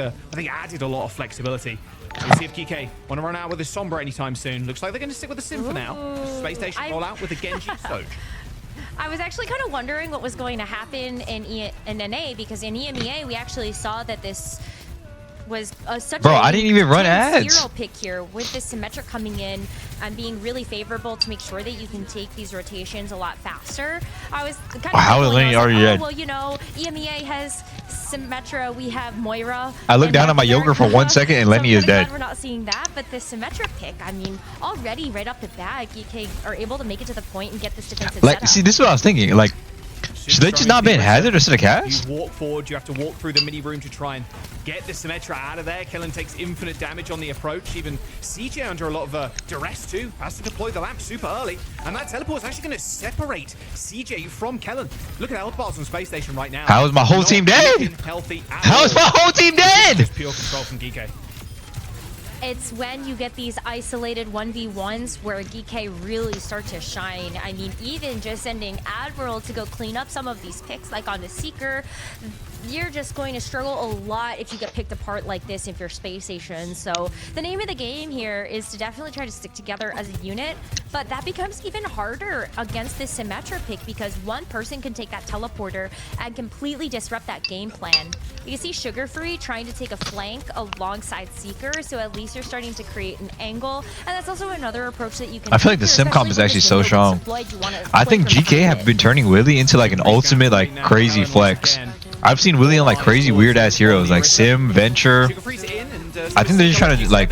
I think added a lot of flexibility. We'll see if Geekay want to run out with a Sombra anytime soon. Looks like they're going to stick with the Sim for now. Spacestation roll out with a Genji Soch. I was actually kind of wondering what was going to happen in NA, because in EMEA we actually saw that this was such a I didn't even run ads. Zero pick here with the Symmetra coming in and being really favorable to make sure that you can take these rotations a lot faster. I was kind of how many are you at? well, you know, EMEA has Symmetra, we have Moira. I looked down at my yogurt for 1 second and Lenny is dead. We're not seeing that, but the Symmetra pick, I mean, already right off the bat, Geekay are able to make it to the point and get this defensive like, setup. see, this is what I was thinking. Like, should they just not ban Hazard instead of Cass? You walk forward, you have to walk through the mini room to try and get the Symmetra out of there. Kellen takes infinite damage on the approach. Even CJ under a lot of duress too. Has to deploy the lamp super early. And that teleport is actually going to separate CJ from Kellen. Look at health bars on Space Station right now. How is my whole team dead? How is my whole team dead? Just pure control from Geekay. It's when you get these isolated 1v1s where Geekay really start to shine. I mean, even just sending Admiral to go clean up some of these picks, like on the Seeker, you're just going to struggle a lot if you get picked apart like this if you're Space Station. So the name of the game here is to definitely try to stick together as a unit, but that becomes even harder against this Symmetra pick because one person can take that teleporter and completely disrupt that game plan. You can see Sugar Free trying to take a flank alongside Seeker, so at least you're starting to create an angle, and that's also another approach that you can. I feel like the sim comp is actually so strong. I think GK have been turning Willie into like an ultimate like crazy flex. I've seen Willie on like crazy weird ass heroes like Sim, Venture. I think they're just trying to like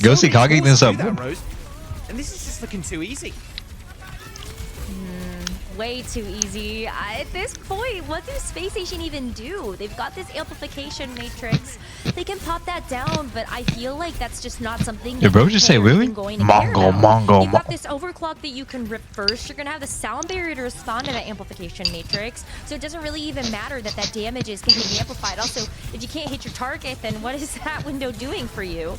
go see Kage this up. And this is just looking too easy. Way too easy. At this point, what does Space Station even do? They've got this amplification matrix. They can pop that down, but I feel like that's just not something. Did bro just say Willie? Mongo. You've got this overclock that you can rip first. You're gonna have the sound barrier to respond to that amplification matrix, so it doesn't really even matter that that damage is getting amplified. Also, if you can't hit your target, then what is that window doing for you?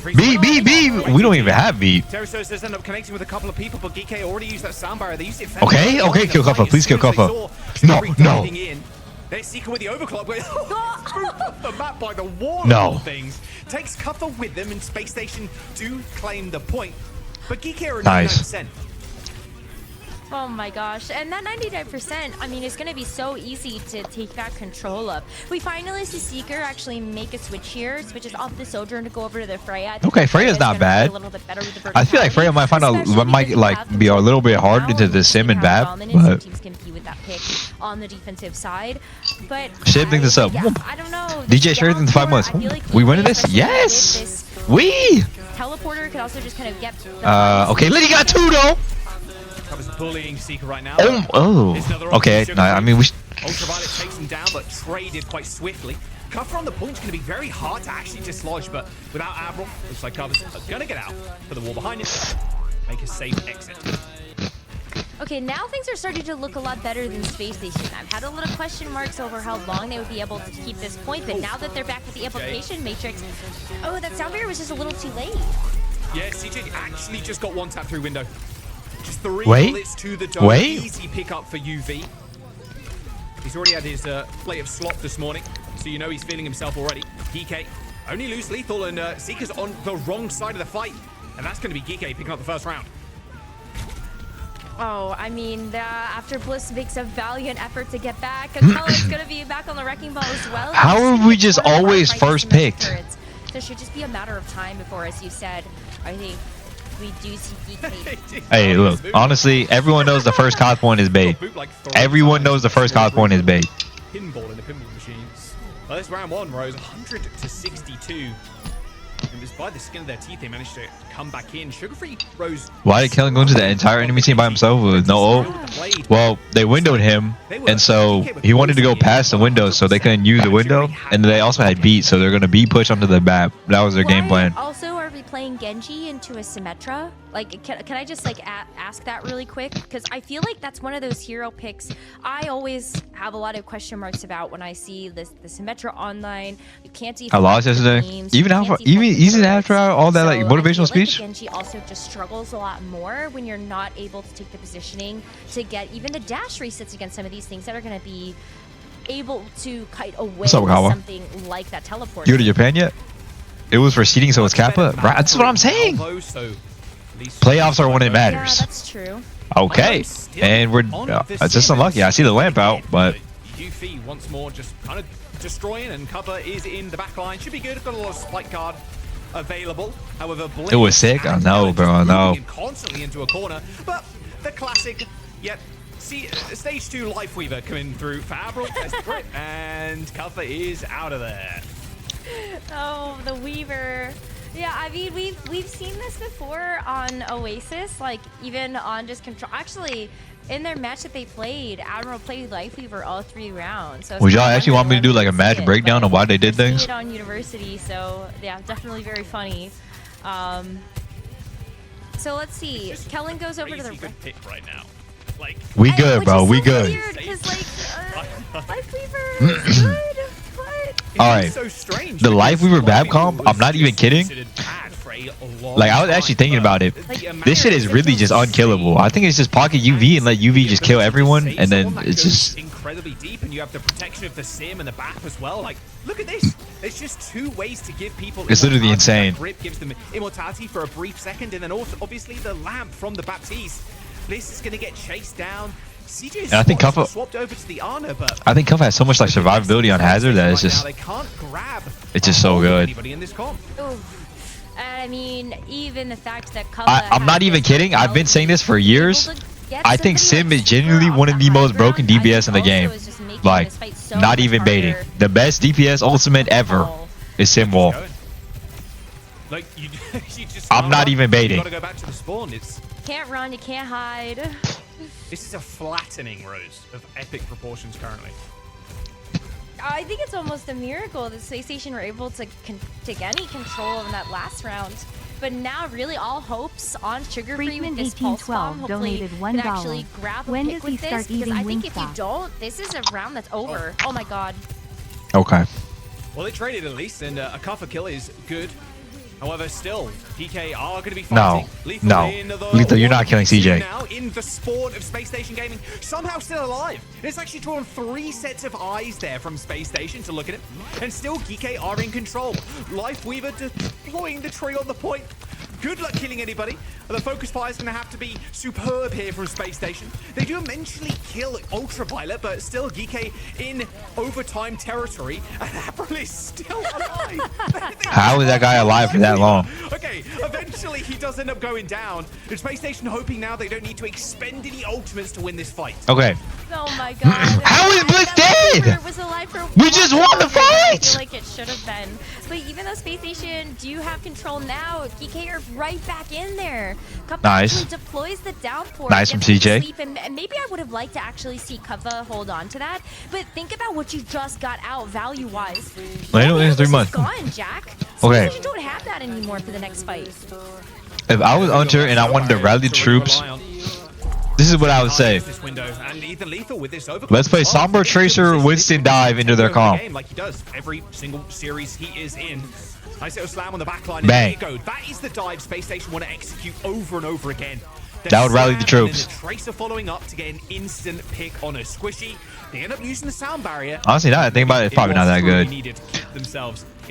B. We don't even have B. Terrasos does end up connecting with a couple of people, but Geekay already used that sound barrier. They used it. Okay, kill Kuffa. Please kill Kuffa. No. They're Seeker with the overclock. Off the map by the wall. No. Things takes Kuffa with them, and Space Station do claim the point. But Geekay are at nice. 99%. Oh my gosh, and that 99%, I mean, it's going to be so easy to take that control of. We finally see Seeker actually make a switch here, switches off the Sojourn to go over to the Freya. Okay, Freya's not bad. I feel like Freya might might be a little bit hard into the Sim and Bab, but teams compete with that pick on the defensive side. But shit, pick this up. Yeah, I don't know. DJ Sheridan 5 months. We winning this? Yes! We! Teleporter could also just kind of get okay, Liddy got 2 though! Covers bullying Seeker right now. Okay. No, I mean, we Ultraviolet takes him down, but traded quite swiftly. Cover on the point is going to be very hard to actually dislodge, but without Admiral, looks like Cover's going to get out. Put the wall behind him. Make a safe exit. Okay, now things are starting to look a lot better than Space Station. I've had a little question marks over how long they would be able to keep this point, but now that they're back with the amplification matrix, oh, that sound barrier was just a little too late. Yeah, CJ actually just got one tap through window. Just 3 bullets to the dome. Easy pick up for UV. He's already had his plate of slop this morning, so you know he's feeling himself already. Geekay only lose lethal, and Seeker's on the wrong side of the fight, and that's going to be Geekay picking up the first round. Oh, I mean, after Bliss makes a valiant effort to get back, Cole's going to be back on the wrecking ball as well. How are we just always first picked? So it should just be a matter of time before, as you said, I think we do see Geekay. Hey, look, honestly, everyone knows the first cause point is bait. Everyone knows the first cause point is bait. Pinball in the pinball machines. Well, this round one rose 100 to 62. And just by the skin of their teeth, they managed to come back in. Sugar Free rose. Why did Kellen go into the entire enemy team by himself with no ult? Well, they windowed him, and so he wanted to go past the window, so they couldn't use the window. And they also had beat, so they're gonna beat push onto the map. That was their game plan. Also, are we playing Genji into a Symmetra? Like, can I just like ask that really quick? Because I feel like that's one of those hero picks I always have a lot of question marks about when I see the Symmetra online. You can't even. I lost yesterday. Even after all that like motivational speech. Genji also just struggles a lot more when you're not able to take the positioning to get even the dash resets against some of these things that are going to be able to kite away What's up, with Kawa? something like that teleport. You go to Japan yet? It was for seeding, so it's Kappa. Right, that's what I'm saying. Playoffs are when it matters. Yeah, that's true. Okay, and we're it's just unlucky. I see the lamp out, but Yuffie once more just kind of destroying, and cover is in the back line. Should be good. Got a lot of spike guard available. However, it was sick. I know, bro. I know. Constantly into a corner, but the classic. Yep. See, stage 2 Lifeweaver coming through for Avril. There's the grip, and cover is out of there. Oh, the Weaver. Yeah, I mean, we've seen this before on Oasis, like even on just control. Actually, in their match that they played, Admiral played Lifeweaver all 3 rounds. So would y'all actually want me to do like a match breakdown of why they did things? It on University, so yeah, definitely very funny. So let's see. Kellen goes over to the pick right now. Like, we good, bro. We good. Weird, because like Lifeweaver is good. All right, so strange, the Lifeweaver Babcom, I'm not even kidding. Like, I was actually thinking about it. This shit is really just unkillable. I think it's just pocket UV and let UV just kill everyone, and then it's just incredibly deep, and you have the protection of the sim and the BAP as well. Like, look at this. There's just 2 ways to give people. It's literally insane. Grip gives them immortality for a brief second, and then also obviously the lamp from the Baptiste. This is going to get chased down. CJ and I think Kuffa swapped over to the Ana, but I think Kuffa has so much like survivability on Hazard that it's just it's just so good. I mean, even the fact that I'm not even kidding. I've been saying this for years. I think Sim is genuinely one of the most broken DPS in the game. Like, not even baiting. The best DPS ultimate ever is Sim Wall. Like, you just I'm not even baiting. You gotta go back to the spawn. It's can't run, you can't hide. This is a flattening Rose of epic proportions currently. I think it's almost a miracle that Spacestation were able to take any control in that last round. But now, really, all hopes on Sugarfree with this pulse bomb. Hopefully, can actually grab a pick with this. Because I think if you don't, this is a round that's over. Oh my god. Okay. Well, they traded at least, and a Kuffa kill is good. However, still, PK are going to be fighting. Lethal, you're not killing CJ. Now in the spawn of Spacestation Gaming, somehow still alive. It's actually drawn 3 sets of eyes there from Spacestation to look at it. And still, Geekay are in control. Lifeweaver deploying the tree on the point. Good luck killing anybody. The focus fire is going to have to be superb here from Spacestation. They do eventually kill Ultraviolet, but still Geekay in overtime territory, and April is still alive. How is that guy alive for that long? Okay, eventually he does end up going down. And Spacestation hoping now they don't need to expend any ultimates to win this fight. Okay. Oh my god. How is Bliss dead? We just won the fight! I feel like it should have been. But even though Spacestation do have control now, Geekay are right back in there. Nice. Deploys the downpour. Nice from CJ. And maybe I would have liked to actually see Kuffa hold on to that. But think about what you just got out value-wise. Well, it's 3 months. Gone, Jack. Okay. You don't have that anymore for the next fight. If I was Hunter and I wanted to rally troops, this is what I would say. Let's play Sombra, Tracer, Winston Dive into their comp. Like he does every single series he is in. Nice little slam on the back line. Bang. And there you go. That is the dive Spacestation want to execute over and over again. That would rally the troops. And the Tracer following up to get an instant pick on a squishy. They end up using the sound barrier. Honestly, now that I think about it, it's probably not that good.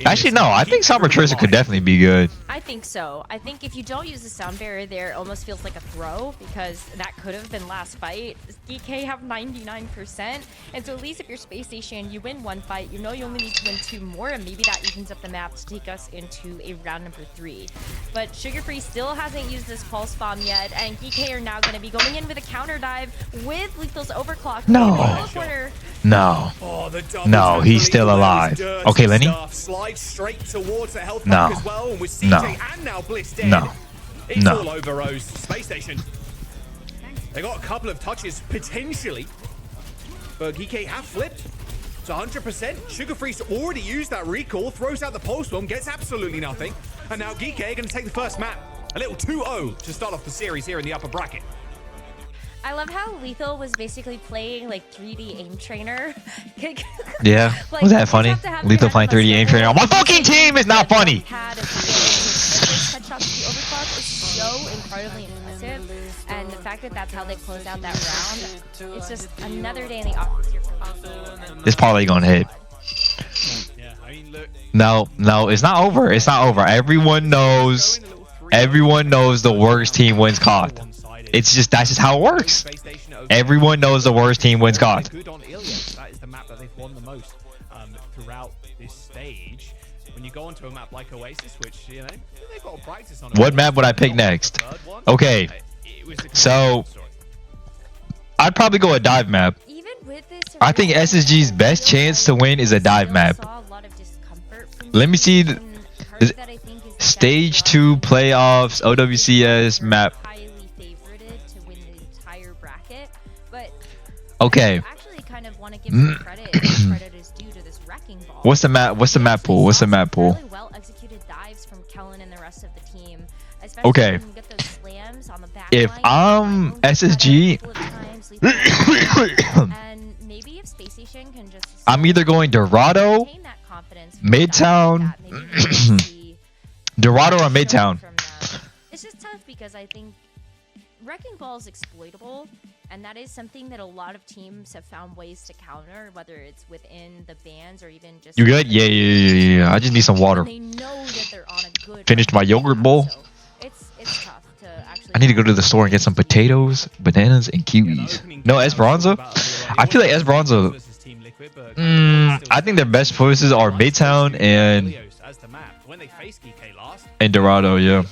Actually, no. I think Sombra Tracer could definitely be good. I think so. I think if you don't use the sound barrier there, it almost feels like a throw because that could have been last fight. Geekay have 99%, and so at least if you're Spacestation, you win 1 fight. You know you only need to win 2 more, and maybe that evens up the map to take us into a round number 3. But Sugarfree still hasn't used this pulse bomb yet, and Geekay are now going to be going in with a counter dive with Lethal's overclock. No. No. Oh, no, he's still alive. Okay, Lenny. Slide straight towards the health no. as well, and with CJ and now Bliss dead. No. It's all over Rose. Spacestation. They got a couple of touches potentially, but Geekay have flipped. It's 100%. Sugarfree's already used that recall, throws out the pulse bomb, gets absolutely nothing, and now Geekay are going to take the first map. A little 2-0 to start off the series here in the upper bracket. I love how Lethal was basically playing like 3D aim trainer. Yeah, like, was that funny? Lethal playing 3D aim trainer on my fucking team is not funny. Headshots to the overclock is so incredibly impressive, and the fact that that's how they closed out that round, it's just another day in the office here for This parlay gonna hit. Yeah, I mean, look. No, it's not over. It's not over. Everyone knows. Everyone knows the worst team wins COD. It's just that's just how it works. Everyone knows the worst team wins COD. Good on Ilias. That is the map that they've won the most throughout this stage. When you go onto a map like Oasis, which they've got to practice on. What map would I pick next? Okay, so I'd probably go a dive map. I think SSG's best chance to win is a dive map. Let me see the stage 2 playoffs OWCS map. Okay. What's the map? What's the map pool? What's the map pool? Okay. If I'm SSG, I'm either going Dorado, Midtown, Dorado or Midtown. It's just tough because I think Wrecking Ball is exploitable, and that is something that a lot of teams have found ways to counter, whether it's within the bans or even just. You good? Yeah. I just need some water. They know that they're on a good Finished my yogurt bowl. So it's tough to actually. I need to go to the store and get some potatoes, bananas, and kiwis. No Esperanza. I feel like Esperanza. I think their best choices are Midtown and Dorado. Yeah.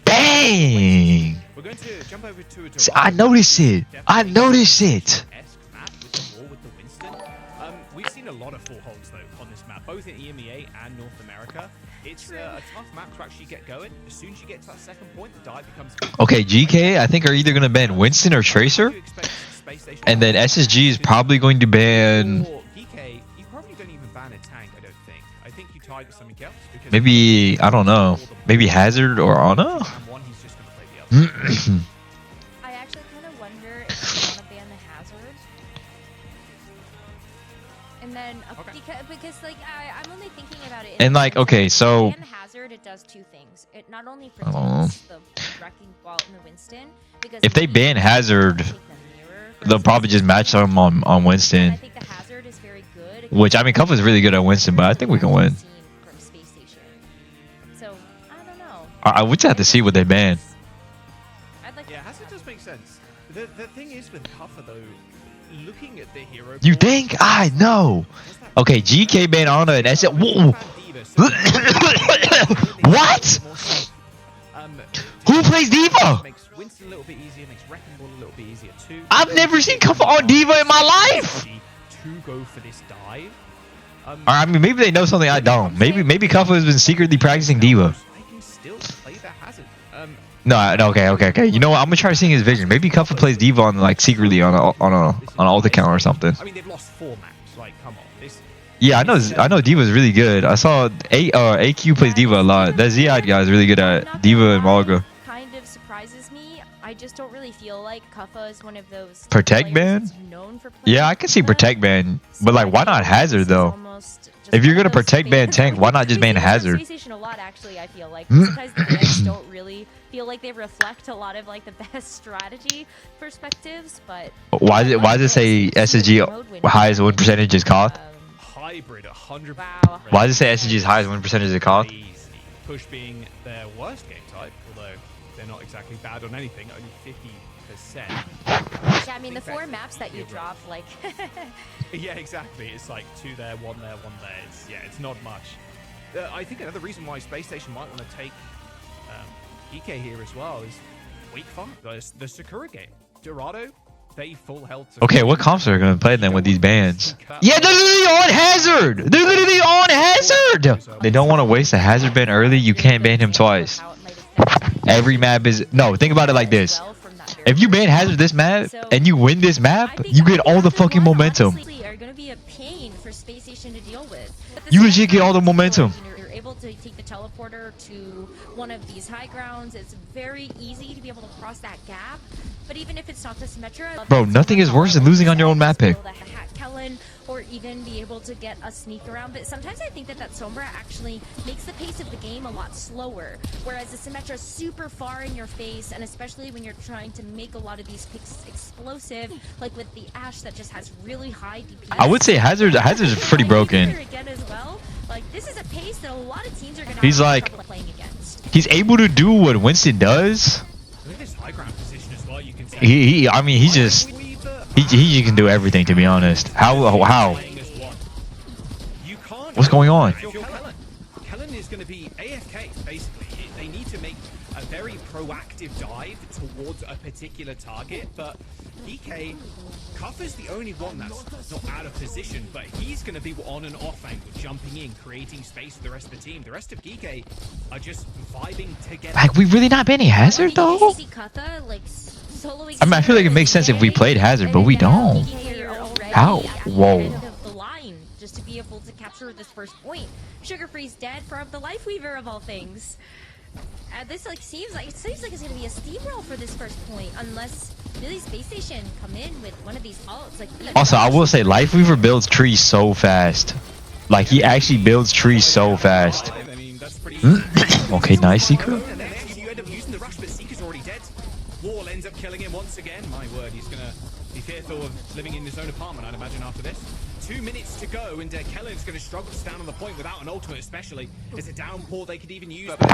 Bang! See, I noticed it. We've seen a lot of full holds though on this map, both in EMEA and North America. It's a tough map to actually get going. As soon as you get to that second point, the dive becomes. Okay, GK I think are either gonna ban Winston or Tracer, and then SSG is probably going to ban. Geekay, you probably don't even ban a tank. I don't think. I think you tied with something else. Maybe I don't know. Maybe Hazard or Ana. I actually kind of wonder if they want to ban the Hazard. And then, because like, I'm only thinking about it. And like, okay, so. Ban the Hazard, it does two things. It not only protects the Wrecking Ball and the Winston, because if they ban Hazard, they'll probably just match them on Winston. I think the Hazard is very good. Which, I mean, Cuff is really good at Winston, but I think we can win. From Spacestation. So, I don't know. I would just have to see what they ban. Yeah, Hazard does make sense. The thing is with Puffer though, looking at the hero. You think? I know. Okay, GK ban Ana and S. Whoa. What? Who plays Diva? Makes Winston a little bit easier, makes Wrecking Ball a little bit easier too. I've never seen Cuff on Diva in my life. To go for this dive. I mean, maybe they know something I don't. Maybe Cuff has been secretly practicing Diva. I can still play the Hazard. No, okay. You know what? I'm gonna try to see his vision. Maybe Cuff plays Diva on like secretly on an ult account or something. I mean, they've lost 4 maps. Like, come on. Yeah, I know Diva's really good. I saw AQ plays Diva a lot. That Ziyad guy is really good at Diva and Malga. Kind of surprises me. I just don't really feel like Kuffa is one of those Protect ban? Yeah, I can see Protect ban, but like, why not Hazard though? If you're gonna Protect ban tank, why not just ban Hazard? A lot actually. I feel like sometimes the bans don't really feel like they reflect a lot of like the best strategy perspectives, but why does it say SSG highest win percentage is COD? Hybrid 100%. Wow. Why does it say SSG's highest win percentage is COD? Push being their worst game type, although they're not exactly bad on anything, only 50%. Yeah, I mean the 4 maps that you dropped, like. Yeah, exactly. It's like 2 there, 1 there, 1 there. It's not much. I think another reason why Spacestation might want to take Geekay here as well is week 5. The Sakura game. Dorado, they full health. Okay, what comps are going to play then with these bans? Yeah, they're literally on Hazard! They're literally on Hazard! They don't want to waste a Hazard ban early. You can't ban him twice. Every map is... No, think about it like this. If you ban Hazard this map and you win this map, you get all the fucking momentum. You legit get all the momentum. You're able to take the teleporter to one of these high grounds. It's very easy to be able to cross that gap. But even if it's not the Symmetra, bro, nothing is worse than losing on your own map pick. Kellen or even be able to get a sneak around. But sometimes I think that Sombra actually makes the pace of the game a lot slower, whereas the Symmetra is super far in your face, and especially when you're trying to make a lot of these picks explosive, like with the Ashe that just has really high DPS. I would say Hazard's pretty broken. Again as well. Like, this is a pace that a lot of teams are going to He's have like, trouble playing against. He's able to do what Winston does. Look at this high ground position as well, you can say. I mean, he just, he can do everything, to be honest. How? What's going on? Kellen is going to be AFK, basically. They need to make a very proactive dive towards a particular target, but Geekay, Cuffer's the only one that's not out of position, but he's going to be on and off angle, jumping in, creating space for the rest of the team. The rest of Geekay are just vibing together. Like, we really not banning Hazard, though? I mean, I feel like it makes sense if we played Hazard, but we don't. How? Whoa. Just to be able to capture this first point. Sugarfree's dead from the Lifeweaver of all things. This seems like it's gonna be a steamroll for this first point, unless really Spacestation come in with one of these ults. Like, also, I will say Lifeweaver builds trees so fast. Like, he actually builds trees so fast. Okay, nice Seeker. You end up using the rush, but Seeker's already dead. Wall ends up killing him once again. My word, he's gonna be fearful of living in his own apartment, I'd imagine, after this. 2 minutes to go, and Kellen's going to struggle to stand on the point without an ultimate, especially. There's a downpour they could even use. But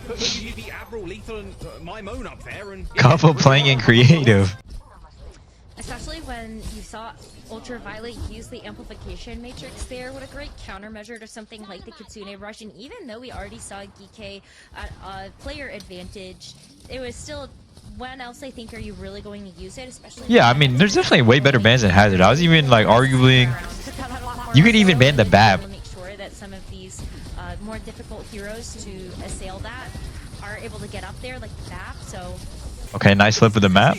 UV, Admiral, Lethal, and Mimone up there. And Couple playing in creative. Especially when you saw Ultraviolet use the amplification matrix there, what a great countermeasure to something like the Kitsune Rush. And even though we already saw Geekay at a player advantage, it was still, when else I think are you really going to use it, especially? Yeah, I mean, there's definitely way better bans than Hazard. I was even like arguing, you could even ban the BAP. Make sure that some of these more difficult heroes to assail that are able to get up there, like the BAP. So. Okay, nice flip of the map.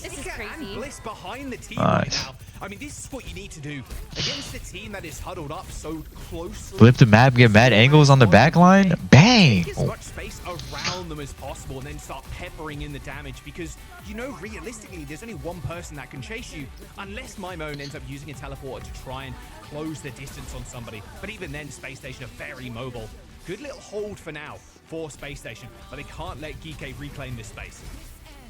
This is crazy. Bliss behind the team nice. Right now. I mean, this is what you need to do against a team that is huddled up so closely. Flip the map, get mad angles on the back line. Bang! As much space around them as possible, and then start peppering in the damage, because you know realistically there's only one person that can chase you, unless Mimone ends up using a teleporter to try and close the distance on somebody. But even then, Spacestation are very mobile. Good little hold for now for Spacestation, but they can't let Geekay reclaim this space.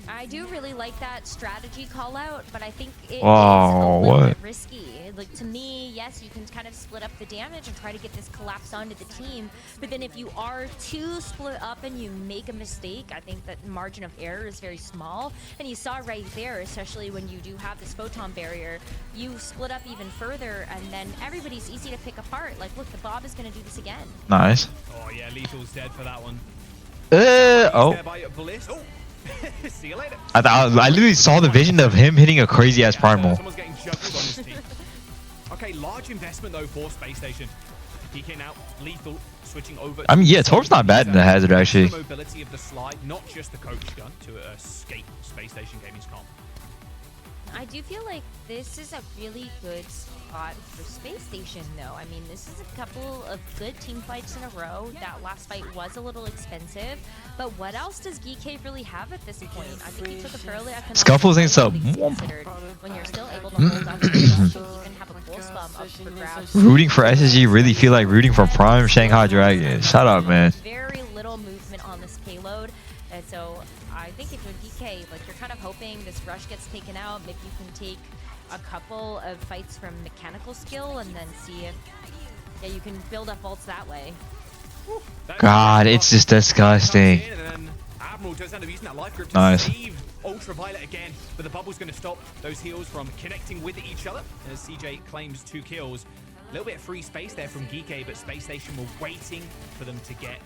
I do really like that strategy call out, but I think it is a little bit risky. Like, to me, yes, you can kind of split up the damage and try to get this collapse onto the team, but then if you are too split up and you make a mistake, I think that margin of error is very small. And you saw right there, especially when you do have this photon barrier, you split up even further, and then everybody's easy to pick apart. Like, look, the Bob is going to do this again. Nice. Oh yeah, Lethal's dead for that one. See you later. I literally saw the vision of him hitting a crazy ass primal. Someone's getting juggled on his team. Okay, large investment though for Spacestation. PK now, Lethal switching over. I mean, yeah, Torp's not bad in the Hazard actually. The mobility of the slide, not just the coach gun to escape Spacestation Gaming's comp. I do feel like this is a really good spot for Spacestation, though. I mean, this is a couple of good team fights in a row. That last fight was a little expensive, but what else does Geekay really have at this point? I think he took a fairly economical Scuffles ain't so. When you're still able to hold on to the rush and even have a full spam up for grabs. Rooting for SSG really feel like rooting for Prime Shanghai Dragon. Shout out, man. Very little movement on this payload, and so I think if you're DK, like, you're kind of hoping this rush gets taken out. Maybe you can take a couple of fights from mechanical skill and then see if you can build up ults that way. God, it's just disgusting. Nice. Ultraviolet again, but the bubble's going to stop those heals from connecting with each other as CJ claims 2 kills. A little bit of free space there from Geekay, but Spacestation were waiting for them to get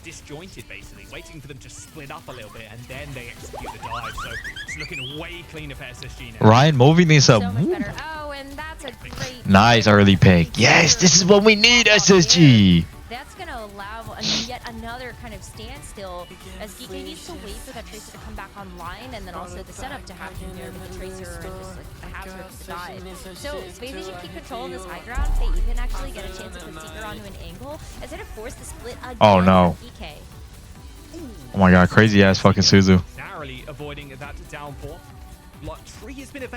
disjointed, basically waiting for them to split up a little bit, and then they execute the dive. So it's looking way cleaner for SSG now. Ryan moving this up. So much better. Oh, and that's a great nice early pick. Yes, this is what we need, SSG. That's going to allow yet another kind of standstill, as Geekay needs to wait for that Tracer to come back online, and then also the setup to happen here with the Tracer and just like the hazard to dive. So Spacestation keep control of this high ground. They even actually get a chance to put Seeker onto an angle as they force the split again. Oh no. Geekay. Oh my god, crazy ass fucking Suzu. Narrowly avoiding that downpour. Tree has been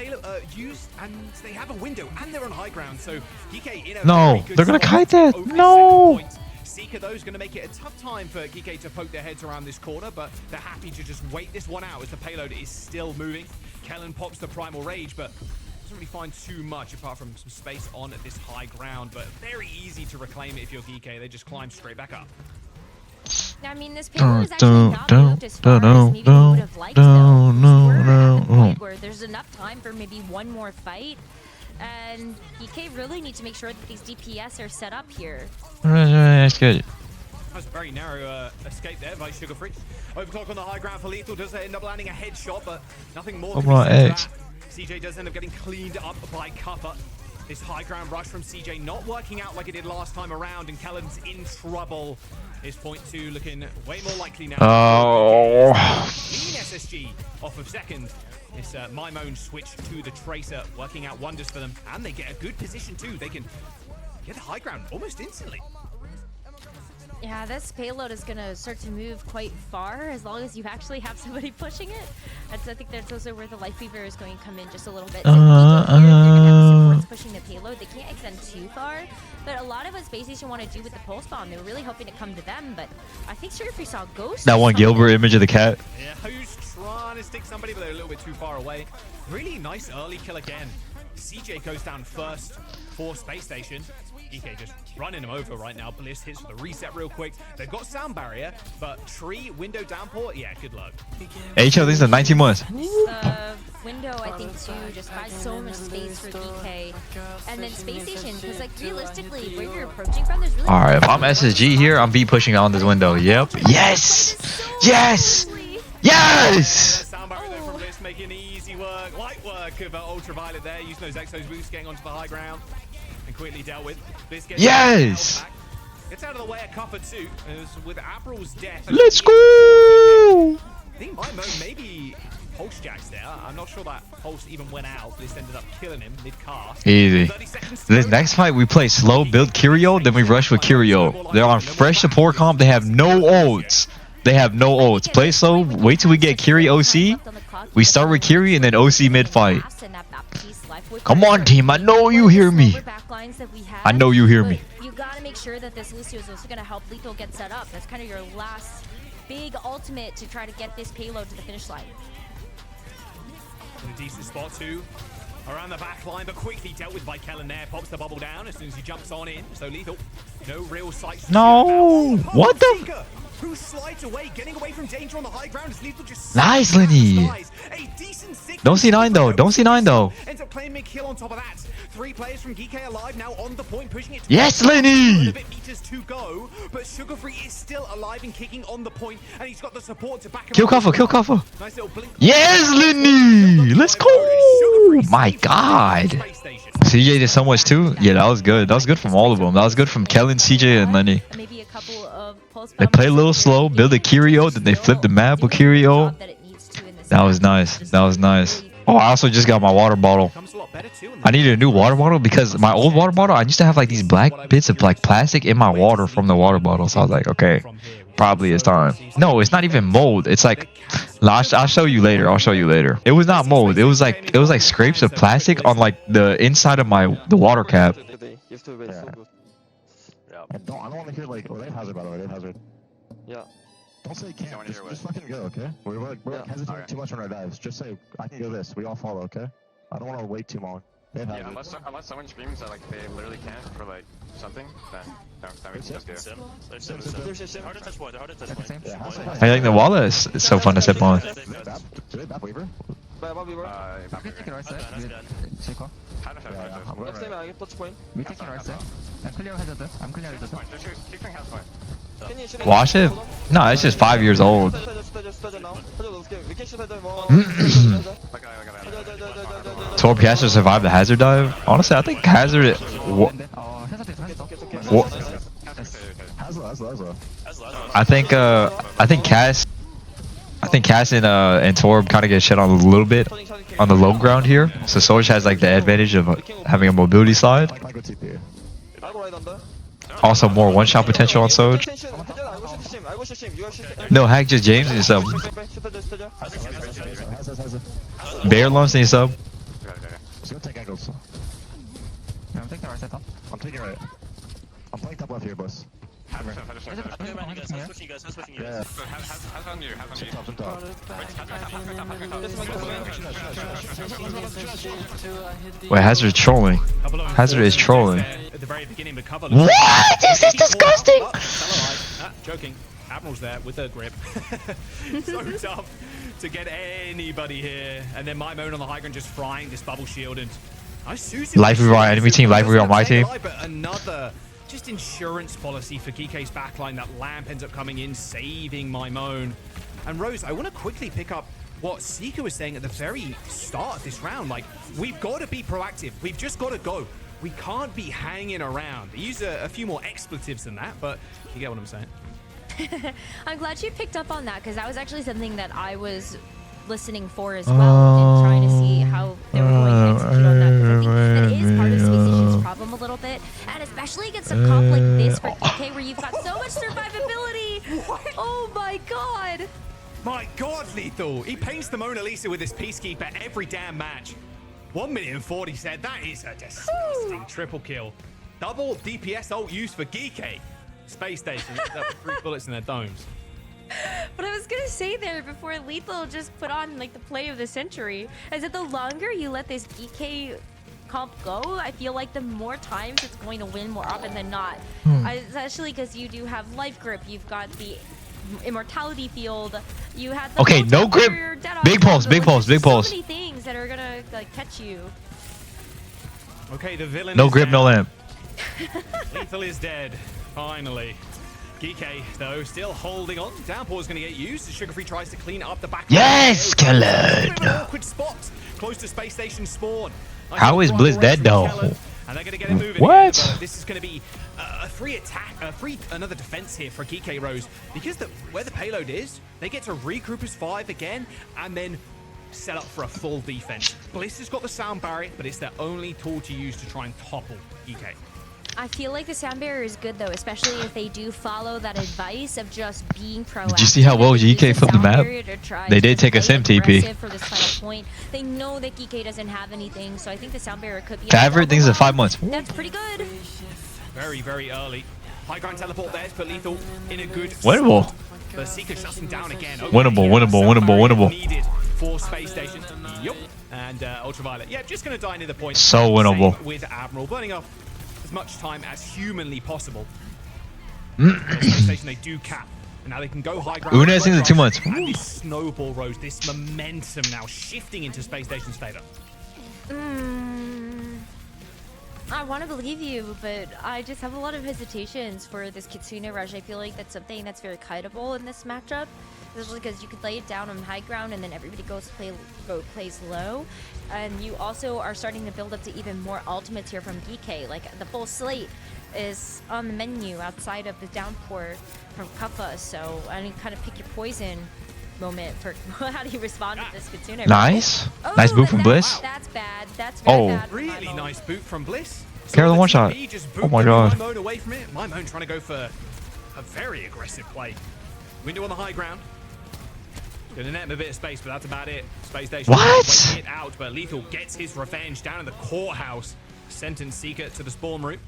used, and they have a window, and they're on high ground. So Geekay in a No, very good they're gonna spot kite to that. open No. second point. Seeker, though, is going to make it a tough time for Geekay to poke their heads around this corner, but they're happy to just wait this one out as the payload is still moving. Kellen pops the Primal Rage, but doesn't really find too much apart from some space on at this high ground, but very easy to reclaim it if you're Geekay. They just climb straight back up. I mean, this payload is actually not moved as far as maybe we would have liked, though. We're at the point where there's enough time for maybe one more fight, and Geekay really need to make sure that these DPS are set up here. That's good. That's a very narrow escape there by Sugar Free. Overclock on the high ground for Lethal does end up landing a headshot, but nothing more can be said to that. CJ does end up getting cleaned up by Cuppa. This high ground rush from CJ not working out like it did last time around, and Kellen's in trouble. His point two looking way more likely now. Oh. Clean SSG off of second. This Mimone switch to the Tracer working out wonders for them, and they get a good position too. They can get the high ground almost instantly. Yeah, this payload is going to start to move quite far as long as you actually have somebody pushing it. I think that's also where the Life Weaver is going to come in just a little bit. So here, they're going to have the supports pushing the payload. They can't extend too far, but a lot of what Spacestation want to do with the pulse bomb, they were really hoping to come to them, but I think Sugar Free saw Ghost. That one Gilbert image of the cat. Yeah, who's trying to stick somebody, but they're a little bit too far away. Really nice early kill again. CJ goes down first for Space Station. Geekay just running him over right now. Bliss hits for the reset real quick. They've got sound barrier, but tree, window downpour, yeah, good luck. HL, these are 19 months. Window, I think, too, just buys so much space for Geekay. And then Space Station, because, like, realistically, where you're approaching from, there's really... Alright, if I'm SSG here, I'm B pushing on this window. Yep. Yes! Yes! Yes! Sound barrier there from Bliss making easy work, light work of Ultraviolet there, using those Exos boosts, getting onto the high ground. And quickly dealt with. Yes! It's out of the way a Cuppa too, as with April's death. Let's go! I think Mimone maybe pulse jacks there. I'm not sure that pulse even went out. This ended up killing him mid-cast. Easy. This next fight we play slow, build Kirio, then we rush with Kirio. They're on fresh support comp. They have no ults. They have no ults. Play slow, wait till we get Kiri OC. We start with Kiri and then OC mid-fight. Come on, team. I know you hear me. I know you hear me. You gotta make sure that this Lucio is also gonna help Lethal get set up. That's kind of your last big ultimate to try to get this payload to the finish line. In a decent spot too. Around the back line, but quickly dealt with by Kellen there. Pops the bubble down as soon as he jumps on in. So Lethal, no real sight. No! What the? Who slides away, getting away from danger on the high ground as Lethal just... Nice, Lenny! Don't see 9 though, don't see 9 though. Ends up claiming a kill on top of that. 3 players from Geekay alive now on the point, pushing it. Yes, Lenny! Meters to go, but Sugar Free is still alive and kicking on the point, and he's got the support to back him. Kill Kuffa, kill Kuffa. Nice little blink. Yes, Lenny! Let's go! My God. CJ did so much too. Yeah, that was good. That was good from all of them. That was good from Kellen, CJ, and Lenny. Maybe a couple of they play a little slow, build a Kirio, then they flip the map with Kirio. That was nice. That was nice. Oh, I also just got my water bottle. I needed a new water bottle because my old water bottle, I used to have like these black bits of like plastic in my water from the water bottle. So I was like, okay, probably it's time. No, it's not even mold. It's like, I'll show you later. I'll show you later. It was not mold. It was like scrapes of plastic on like the inside of the water cap. I don't want to hear like, oh, they hazard by the way, they hazard. Yeah. Don't say can't, just fucking go, okay? We're hesitating too much on our dives. Just say, I can go this, we all follow, okay? I don't want to wait too long. Yeah, unless someone screams that like they literally can't for like something, then we can just go. Hard to touch point, hard to touch point. I think the wallet is so fun to sip on. Do they back Weaver? Wash it? No, it's just 5 years old. Torb Caster survived the hazard dive. Honestly, I think hazard. I think Cass and Torb kind of get shit on a little bit on the low ground here. So Soldier has like the advantage of having a mobility slide. Also more one-shot potential on Soldier. No, hack just James is Bear lumps need sub. Let's go take angles. Yeah, I'm taking the right side top. I'm taking right. I'm playing top left here, boss. Have switching you guys. Yeah. Have on you. Some top. Wait, Hazard is trolling. Hazard is trolling. At the very beginning, but cover. What? This is disgusting. Joking. Admiral's there with her grip. So tough to get anybody here. And then my moan on the high ground just frying this bubble shield. And Life we are enemy team, life we are my team. But another just insurance policy for Geekay's backline. That lamp ends up coming in, saving my moan. And Rose, I want to quickly pick up what Sika was saying at the very start of this round. Like, we've got to be proactive. We've just got to go. We can't be hanging around. They use a few more expletives than that, but you get what I'm saying. I'm glad you picked up on that, because that was actually something that I was listening for as well, and trying to see how they were going to execute on that, because I think that is part of Space Station's problem a little bit, and especially against a comp like this for Geekay, where you've got so much survivability. Oh my god. My god, Lethal. He paints the Mona Lisa with his Peacekeeper every damn match. 1 minute and 40 said that is a disgusting triple kill. Double DPS ult used for Geekay. Space Station, up with 3 bullets in their domes. But I was gonna say there before Lethal just put on like the play of the century, is that the longer you let this Geekay comp go, I feel like the more times it's going to win more often than not. Especially because you do have life grip, you've got the immortality field, you have the Okay, no grip. Big pulse, big pulse, big pulse. So many things that are gonna like catch you. Okay, the villain No is grip, dead. no lamp. Lethal is dead. Finally. Geekay, though, still holding on. Downpour's going to get used. Sugar-Free tries to clean up the back. Yes, Kellen! Kellen! Awkward spot. Close to Space Station spawn. How is Blizz dead, though? And they're going to get it moving. What? Here, this is going to be a free attack, another defense here for Geekay Rose. Because where the payload is, they get to regroup as 5 again, and then set up for a full defense. Bliss has got the sound barrier, but it's their only tool to use to try and topple Geekay. I feel like the sound barrier is good though, especially if they do follow that advice of just being proactive. Did you see how well Geekay flipped the map? They did take a sim TP. For this final point. They know that Geekay doesn't have anything, so I think the sound barrier could be. Favorite things in 5 months. That's pretty good. Very, very early. High ground teleport there to put Lethal in a good Winnable. spot. But Seeker shuts him down again. Winnable. Needed for Space Station. Yup. And Ultraviolet. Yeah, just going to die near the point. So winnable. Same with Admiral. Burning off as much time as humanly possible. Space Station, they do cap. And now they can go high ground. Una seems 2 months. And this snowball rose, this momentum now shifting into Space Station's favor. I want to believe you, but I just have a lot of hesitations for this Kitsune Rush. I feel like that's something that's very kiteable in this matchup, especially because you could lay it down on high ground and then everybody plays low. And you also are starting to build up to even more ultimates here from Geekay. Like the full slate is on the menu outside of the downpour from Kappa, so I mean, kind of pick your poison moment for how do you respond to this Kitsune Rush. Nice. Oh, Nice boot from Bliss. That's bad. That's very Oh. bad. Really nice boot from Bliss. Carry the So one shot. TP just Oh my booted god. My moan away from it. My moan trying to go for a very aggressive play. Window on the high ground. Gonna net him a bit of space, but that's about it. Space Station What? waiting it out, but Lethal gets his revenge down in the courthouse. Sentence Seeker to the spawn route.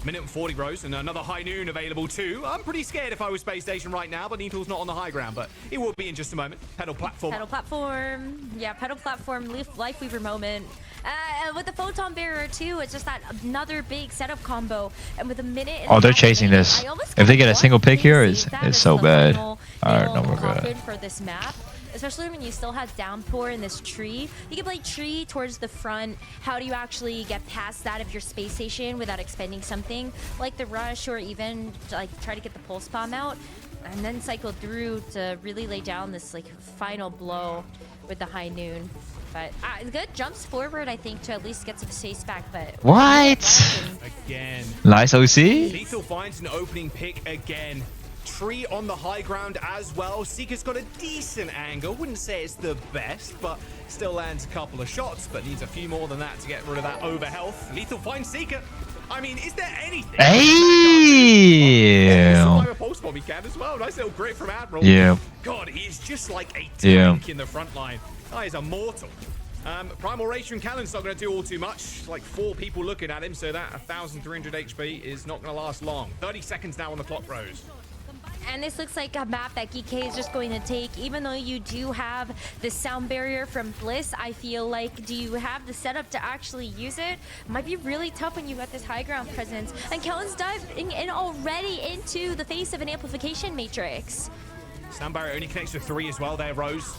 Minute and 40 Rose, and another high noon available too. I'm pretty scared if I was Space Station right now, but Lethal's not on the high ground, but it will be in just a moment. Pedal platform. Pedal platform. Yeah, pedal platform, life weaver moment. With the photon barrier too, it's just that another big setup combo. And with a minute and Oh, they're a half chasing remaining, this. I almost If they get a want single to pick here, save it's that as so the bad. final Alright, no, nail we're good. coffin for this map. Especially when you still have downpour in this tree. You can play tree towards the front. How do you actually get past that if you're Space Station without expending something like the rush, or even like try to get the pulse bomb out and then cycle through to really lay down this like final blow with the high noon. But good jumps forward, I think, to at least get some space back. But What? Again. Nice OC. Lethal finds an opening pick again. tree on the high ground as well. Seeker's got a decent angle. Wouldn't say it's the best, but still lands a couple of shots, but needs a few more than that to get rid of that over health. Lethal finds Seeker. I mean, is there anything? Hey! A pulse bomb he can as well. Nice little grit from Admiral. Yeah. God, he's just like a tank in the front line. Guy is immortal. Primal Rage from Callan's not going to do all too much. Like 4 people looking at him, so that 1,300 HP is not going to last long. 30 seconds now on the clock, Rose. And this looks like a map that Geekay is just going to take. Even though you do have the sound barrier from Bliss, I feel like, do you have the setup to actually use it? Might be really tough when you got this high ground presence. And Kellen's diving in already into the face of an amplification matrix. Sound barrier only connects to 3 as well there, Rose.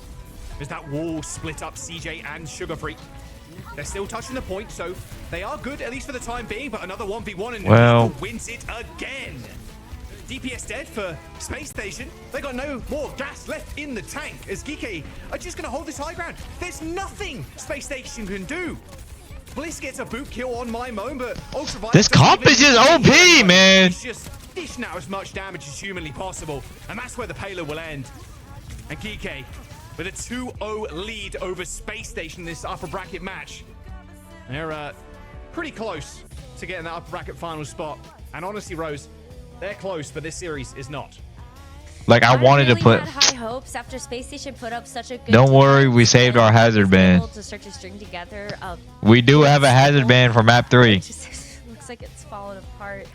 There's that wall split up CJ and Sugar Free. They're still touching the point, so they are good, at least for the time being, but another 1v1 and wins it again. DPS dead for Space Station. They got no more gas left in the tank as Geekay are just going to hold this high ground. There's nothing Space Station can do. Bliss gets a boot kill on my moan, but Ultraviolet... This comp is just OP, man. He's just dishing out as much damage as humanly possible, and that's where the payload will end. And Geekay with a 2-0 lead over Space Station in this upper bracket match. They're pretty close to getting that upper bracket final spot. And honestly, Rose, they're close, but this series is not. Like, I wanted really to put... had high hopes after Space Station put up such a good... Don't worry, we saved our hazard band. To start to string together We do have a hazard band for map 3. It just looks like it's fallen apart.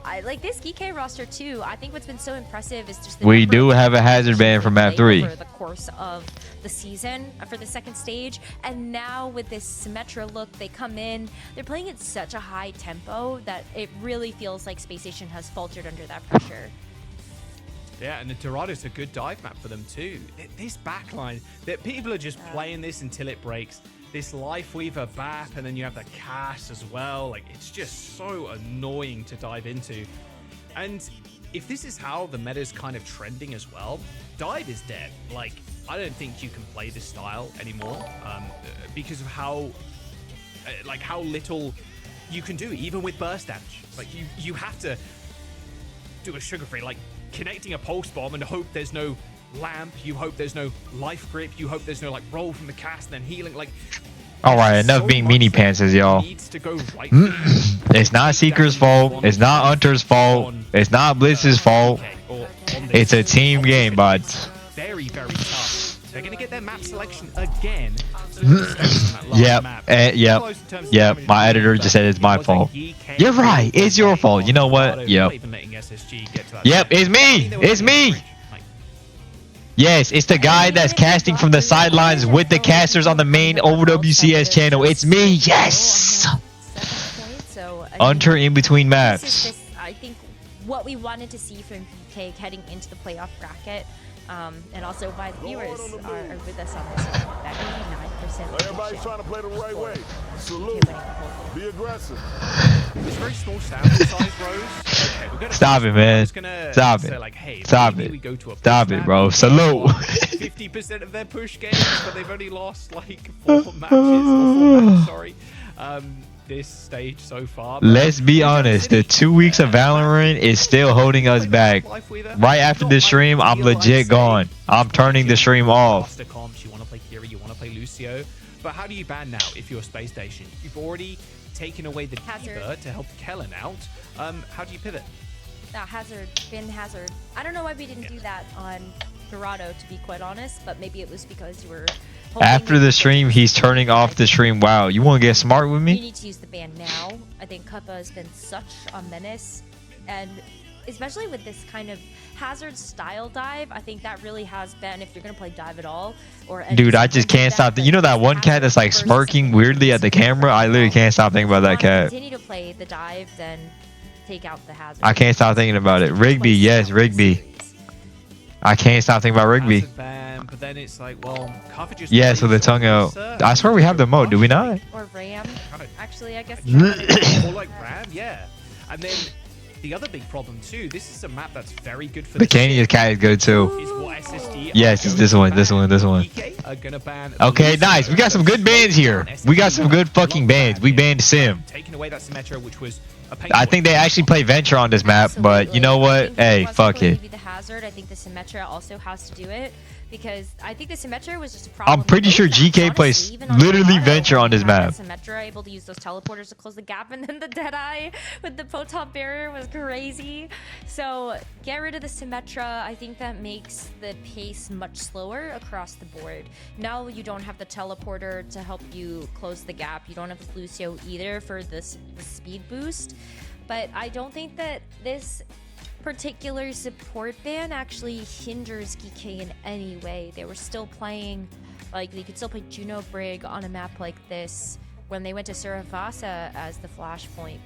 I like this Geekay roster too. I think what's been so impressive is just the We do have a hazard band for map 3. over the course of the season for the second stage, and now with this Symmetra look, they come in. They're playing at such a high tempo that it really feels like Space Station has faltered under that pressure. Yeah, and the Dorado's a good dive map for them too. This backline, that people are just playing this until it breaks. This Life Weaver BAP, and then you have the cast as well. Like, it's just so annoying to dive into. And if this is how the meta's kind of trending as well, dive is dead. Like, I don't think you can play this style anymore because of how little you can do, even with burst damage. Like, you have to do a Sugar Free, like connecting a pulse bomb and hope there's no lamp, you hope there's no life grip, you hope there's no like roll from the cast and then healing. Like, all right, enough being meanie pantses, y'all. It's not Seeker's fault, it's not Hunter's fault, it's not Bliss's fault. It's a team game, but very tough. They're gonna get their map selection again. Yep. My editor just said it's my fault. You're right, it's your fault. You know what? Yep, it's me. It's me. Yes, it's the guy that's casting from the sidelines with the casters on the main OWCS channel. It's me. Yes. Hunter in between maps. I think what we wanted to see from Geekay heading into the playoff bracket, and also why the viewers are with us on this. That 89%. Everybody's trying to play the right way. Salute. Be aggressive. It's very small sample size, Rose. Okay, stop it, man. Stop it. Like, hey, stop it. Stop it, bro. Salute. 50% of their push games, but they've only lost like 4 matches. Sorry. This stage so far. Let's be honest, the 2 weeks of Valorant is still holding us back. Right after this stream, I'm legit gone. I'm turning the stream off. You want to play Kiri, you want to play Lucio, but how do you ban now if you're Space Station? You've already taken away the Diva to help Kellen out. How do you pivot? Hazard, bin Hazard. I don't know why we didn't do that on Dorado, to be quite honest, but maybe it was because you were... After the stream, he's turning off the stream. Wow, you want to get smart with me? You need to use the ban now. I think Cuppa has been such a menace, and especially with this kind of Hazard style dive, I think that really has been, if you're going to play dive at all, or... Dude, I just can't stop. You know that one cat that's like smirking weirdly at the camera? I literally can't stop thinking about that cat. Continue to play the dive, then take out the Hazard. I can't stop thinking about it. Rigby, yes, Rigby. I can't stop thinking about Rigby. But then it's like, well, coverage is... Yes, with the tongue out. I swear we have the mode, do we not? Or Ram. Actually, I guess... Or like Ram, yeah. And then the other big problem too, this is a map that's very good for The Canyon cat is good too. is what SSD Yes, it's this one, this one, this one. Geekay are gonna ban Okay, nice. We got some good bands here. We got some good fucking bands. We banned Sim. taking away that Symmetra, which was a pain I think they actually play Venture on this map, but you know what? Hey, fuck it. The hazard. I think the Symmetra also has to do it because I think the Symmetra was just a problem. I'm pretty sure GK plays literally Venture on this map. Symmetra able to use those teleporters to close the gap, and then the Deadeye with the Photon barrier was crazy. So get rid of the Symmetra. I think that makes the pace much slower across the board. Now you don't have the teleporter to help you close the gap. You don't have the Lucio either for the speed boost. But I don't think that this particular support ban actually hinders Geekay in any way. They were still playing, like, they could still play Juno Brig on a map like this when they went to Surafasa as the flashpoint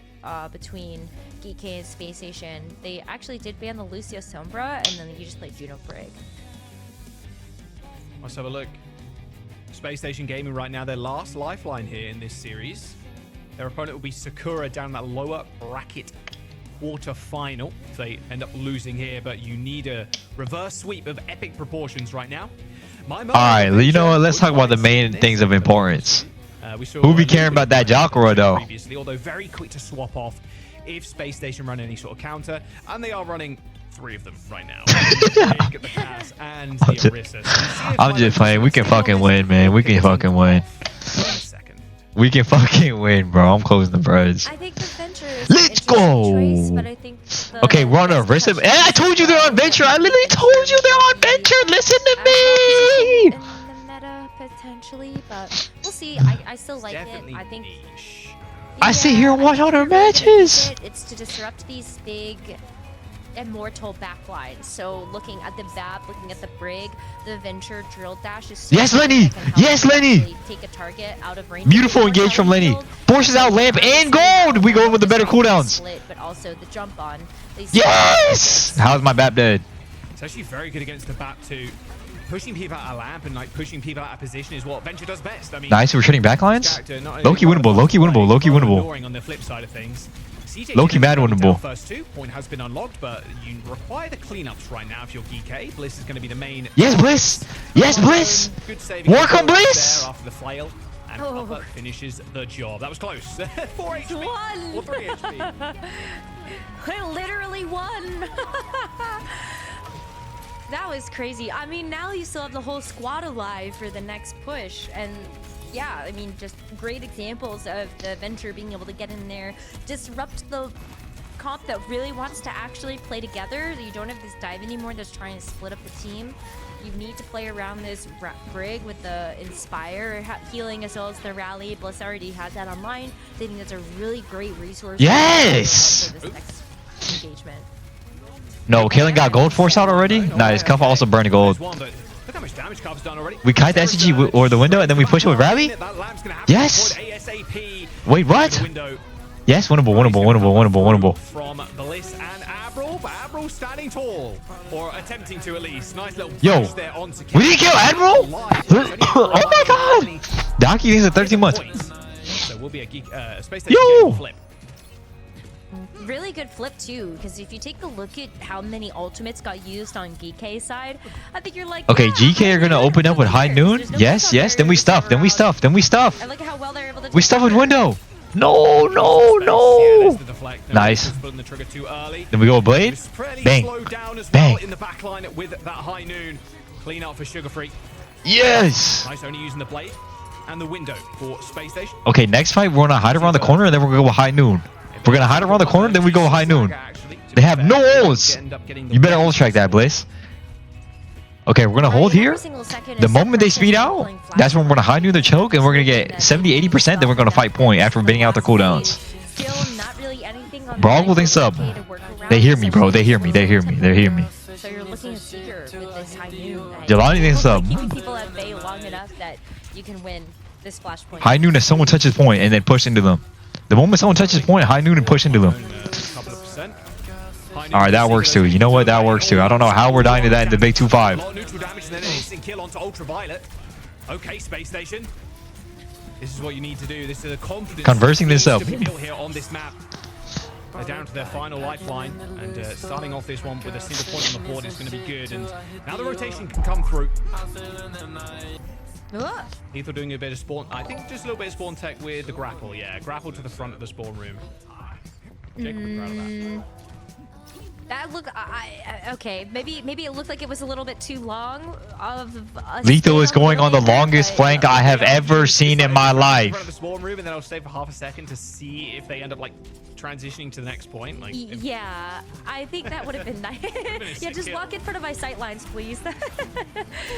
between Geekay and Spacestation. They actually did ban the Lucio Sombra, and then you just played Juno Brig. Let's have a look. Spacestation Gaming right now, their last lifeline here in this series. Their opponent will be Sakura down that lower bracket quarter final if they end up losing here, but you need a reverse sweep of epic proportions right now. Alright, you know what? Let's talk about the main things of importance. Who be caring about that Jakura though? Previously, although very quick to swap off if Spacestation run any sort of counter, and they are running 3 of them right now. I'm just playing. We can fucking win, man. We can fucking win. We can fucking win, bro. I'm closing the birds. I think the Venture is Let's go. choice, but I think Okay, we're on a risk. And I told you they're on Venture. I literally told you they're on Venture. Listen to me. In the meta potentially, but we'll see. I still like it. I think. I sit here and watch all their matches. It's to disrupt these big immortal backlines. So looking at the BAP, looking at the Brig, the Venture drill dash is Yes, Lenny! Yes, Lenny! Take a target out of range. Beautiful engage from Lenny. Forces out lamp and gold. We go in with the better cooldowns. Split, but also the jump on. Yes! How's my BAP dead? It's actually very good against the BAP too. Pushing people out of lamp and like pushing people out of position is what Venture does best. I mean, nice, we're shooting backlines. Low-key winnable, low-key winnable, low-key winnable. On the flip side of things, low-key mad winnable. First 2 point has been unlocked, but you require the cleanups right now if you're Geekay. Bliss is going to be the main. Yes, Bliss. Yes, Bliss. Work on Bliss. After the flail, and Papa finishes the job. That was close. 4 HP. Or 3 HP. I literally won. That was crazy. I mean, now you still have the whole squad alive for the next push, and yeah, I mean, just great examples of the Venture being able to get in there, disrupt the comp that really wants to actually play together. You don't have this dive anymore that's trying to split up the team. You need to play around this Brig with the Inspire healing as well as the Rally. Bliss already has that online. I think that's a really great resource. Yes! For this next engagement. No, Kaylin got gold force out already. Nice, Cuff also burning gold. We kite the SCG or the window and then we push it with Rally? Yes! Wait, what? Yes, winnable, winnable, winnable, winnable, winnable. From Bliss and Admiral, but Admiral standing tall, or attempting to at least. Nice little yo, there on we didn't kill Admiral? Oh my god! Donkey thinks at 13 months. So we'll be a Spacestation flip. Really good flip too, because if you take a look at how many ultimates got used on Geekay's side, I think you're like, okay, GK are gonna open up with high noon. Yes, yes. Then we stuff. Then we stuff. Then we stuff. I like how well they're able to. We stuff with window. No, no, no. Nice. Then we go with blade. Bang. Bang. In the back line with that high noon. Clean out for Sugar Free. Yes. Nice, only using the blade and the window for Spacestation. Okay, next fight we're gonna hide around the corner and then we're gonna go with high noon. We're gonna hide around the corner, then we go high noon. They have no ults. You better ult track that, Blaze. Okay, we're gonna hold here. The moment they speed out, that's when we're gonna high noon the choke, and we're gonna get 70-80%. Then we're gonna fight point after bidding out their cooldowns. Brawl thinks sub. They hear me, bro. They hear me. They hear me. They hear me. So you're looking at Seeker with this high noon. Jelani thinks sub. Keeping people at bay long enough that you can win this flashpoint. High noon as someone touches point and then push into them. The moment someone touches point, high noon and push into them. Alright, that works too. You know what? That works too. I don't know how we're dying to that in the big 2-5. Neutral damage and then an instant kill onto Ultraviolet. Okay, Spacestation. This is what you need to do. This is a confidence. Conversing this up. Here on this map. They're down to their final lifeline, and starting off this one with a single point on the board is going to be good. And now the rotation can come through. Lethal doing a bit of spawn. I think just a little bit of spawn tech with the grapple. Yeah, grapple to the front of the spawn room. Jacob would be proud of that. That looked, okay, maybe it looked like it was a little bit too long of a Lethal is going on the longest flank I have ever seen in my life. In front of the spawn room, and then I'll stay for half a second to see if they end up like transitioning to the next point. Like, yeah, I think that would have been nice. Yeah, just walk in front of my sight lines, please.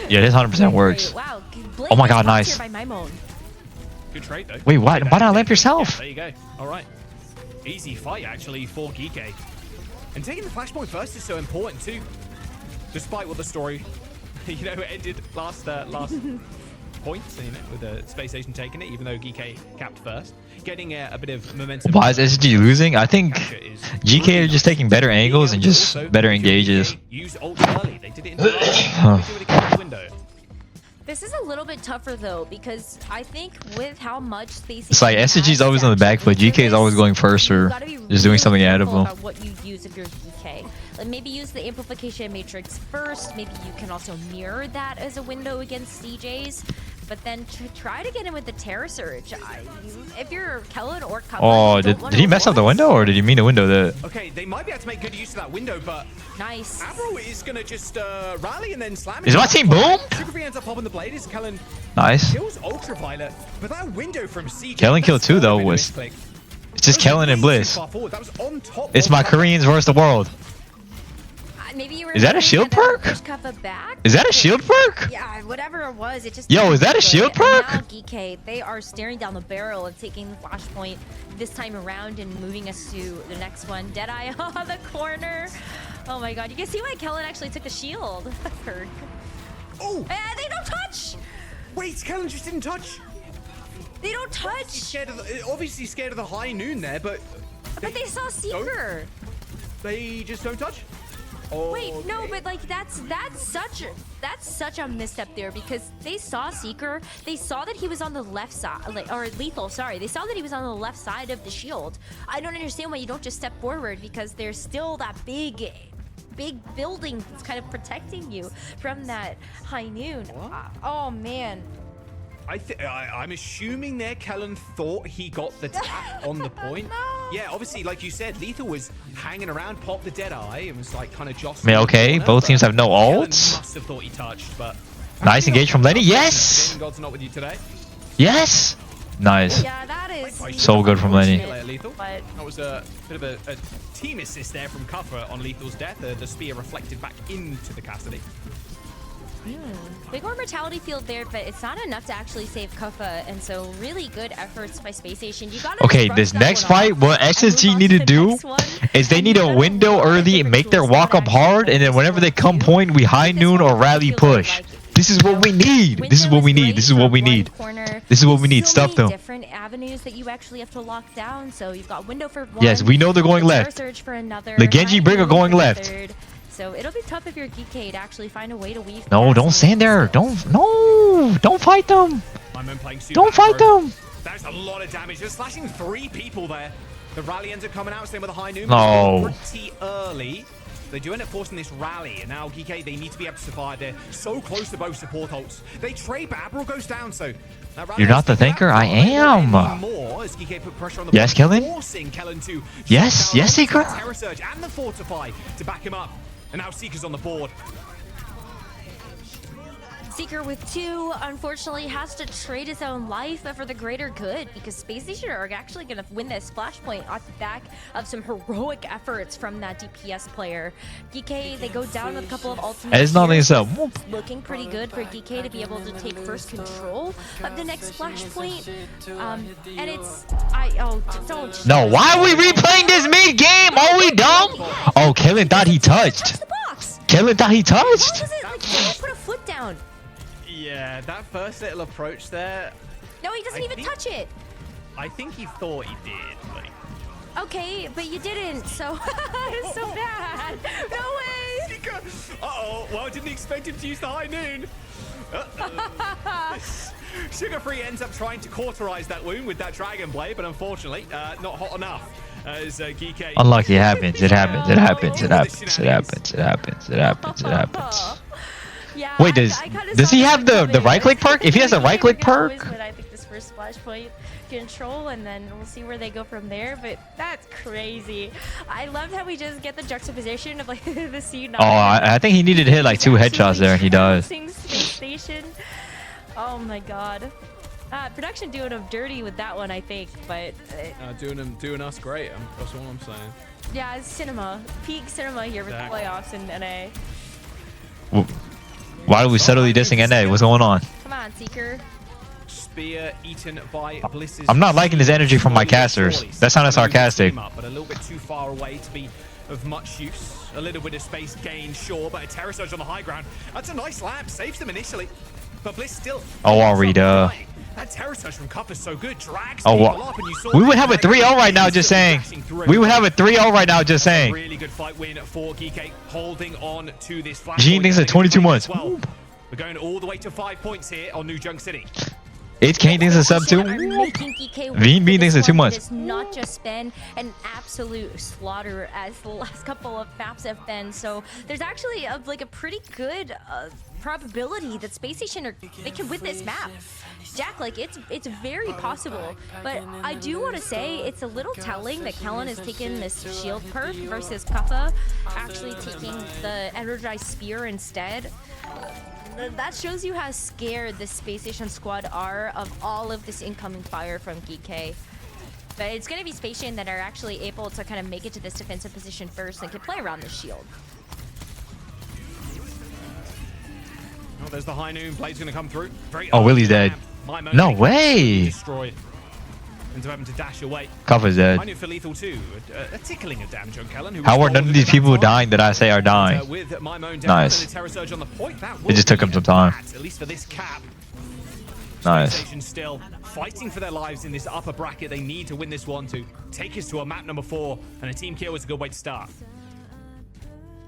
Yeah, this 100% works. Wow. Oh my god, nice. By my moan. Good trade though. Wait, why not lamp yourself? Yeah, there you go. All right. Easy fight actually for Geekay. And taking the flashpoint first is so important too. Despite what the story, ended last point, with the Spacestation taking it, even though Geekay capped first. Getting a bit of momentum. Why is SG losing? I think GK are just taking better angles and just better engages. Use ult early. They did it in the window. This is a little bit tougher though, because I think with how much Spacestation It's like SG's always on the back foot. GK is always going first or just doing something ahead of them. What you use if you're GK. Like maybe use the amplification matrix first. Maybe you can also mirror that as a window against CJs. But then try to get him with the Terror Surge. If you're Kellen or Kellen, oh, did he mess up the window, or did he mean the window that? Okay, they might be able to make good use of that window, but nice. Abro is gonna just rally and then slam. Is my team boomed? Sugarfree ends up popping the blade. Is Kellen? Nice. Kills Ultraviolet, but that window from CJ. Kellen kill too though was. It's just Kellen and Bliss. That was on top. It's my Koreans versus the world. Maybe you were is that a shield perk? Is that a shield perk? Yeah, whatever it was, it just. Yo, is that a shield perk? Now Geekay, they are staring down the barrel of taking the flashpoint this time around and moving us to the next one. Deadeye on the corner. Oh my god, you can see why Kellen actually took the shield perk. Oh! They don't touch! Wait, Kellen just didn't touch? They don't touch! Obviously scared of the high noon there, but they saw Seeker. They just don't touch? Oh, wait, okay. No, but like that's such a misstep there, because they saw Seeker, they saw that he was on the left side, or Lethal, sorry, they saw that he was on the left side of the shield. I don't understand why you don't just step forward, because there's still that big building that's kind of protecting you from that high noon. Oh man. I'm assuming there Kellen thought he got the tap on the point. No. Yeah, obviously, like you said, Lethal was hanging around, popped the Deadeye, and was like kind of jostling. Okay, both teams have no ults. Must have thought he touched, but nice engage from Lenny. Yes. God's not with you today. Yes. Nice. Yeah, that is so good from Lenny. That was a bit of a team assist there from Cuffer on Lethal's death. The spear reflected back into the Cassidy. Big more mortality field there, but it's not enough to actually save Kuffa, and so really good efforts by Spacestation. You gotta okay, this next fight, what SSG need to do is they need a window early and make their walk up hard, and then whenever they come point, we high noon or rally push. This is what we need. This is what we need. This is what we need. This is what we need. Stuff them. Different avenues that you actually have to lock down. So you've got window for one. Yes, we know they're going left. The Genji Brig are going left. So it'll be tough if you're Geekay to actually find a way to weave. No, don't stand there. Don't fight them. Don't fight them. That's a lot of damage. They're slashing 3 people there. The rally ends up coming out, same with the high noon. No. Pretty early. They do end up forcing this rally, and now Geekay, they need to be able to survive. They're so close to both support ults. They trade, but Abril goes down, so... You're not the thinker? I am. Yes, Kellen? Yes, yes, Seeker. Terror Surge and the Fortify to back him up. And now Seeker's on the board. Seeker with 2, unfortunately, has to trade his own life for the greater good, because Spacestation are actually going to win this flashpoint off the back of some heroic efforts from that DPS player. Geekay, they go down with a couple of ultimates. It's nothing so. Looking pretty good for Geekay to be able to take first control of the next flashpoint. And it's... don't... No, why are we replaying this mid-game? Are we dumb? Oh, Kellen thought he touched. Kellen thought he touched? Put a foot down. Yeah, that first little approach there. No, he doesn't even touch it. I think he thought he did. Like... Okay, but you didn't, so it's so bad. No way. Uh-oh. Well, I didn't expect him to use the high noon. Sugarfree ends up trying to cauterize that wound with that Dragon Blade, but unfortunately, not hot enough. As Geekay. Unlucky, it happens. It happens. It happens. It happens. It happens. It happens. It happens. It happens. Yeah, Wait, does he have the right click perk? If he has a right click perk, I think this first splash point control, and then we'll see where they go from there. But that's crazy. I loved how we just get the juxtaposition of like the C9. oh, I think he needed to hit like 2 headshots there, and he does. Spacestation. Oh my god. Production doing him dirty with that one, I think, but doing us great. That's all I'm saying. yeah, it's cinema, peak cinema here with the playoffs in NA. Why are we subtly dissing NA? What's going on? Come on, Seeker. Spear eaten by Bliss's. I'm not liking this energy from my casters. That sounded sarcastic. But a little bit too far away to be of much use. A little bit of space gained, sure, but a Terror Surge on the high ground. That's a nice lab. Saves them initially. But Bliss still. Oh, Arita. That Terror Surge from Cup is so good. Drags Oh, people up, and you saw we would have a 3-0 right now, just saying. We would have a 3-0 right now, just saying. Really good fight win for Geekay, holding on to this flash. Gene thinks it's 22 months. Well. We're going all the way to 5 points here on New Junk City. It's Kane thinks it's sub 2. Veen thinks it's 2 months. It's not just been an absolute slaughter as the last couple of maps have been. So there's actually a pretty good probability that Spacestation they can win this map. Jack, like it's very possible, but I do want to say it's a little telling that Kellen has taken this shield perk versus Kappa actually taking the energized spear instead. That shows you how scared the Spacestation squad are of all of this incoming fire from Geekay. But it's going to be Spacestation that are actually able to kind of make it to this defensive position first and can play around the shield. Oh, there's the high noon. Blade's going to come through. Oh, Willie's dead. No way. Destroyed. Ends up having to dash away. Cover's dead. I knew for lethal too. A tickling of damage on Kellen. How are none of these people dying that I say are dying? Nice. It just took him some time. At least for this cap. Nice. Still fighting for their lives in this upper bracket. They need to win this one to take us to a map number 4, and a team kill is a good way to start.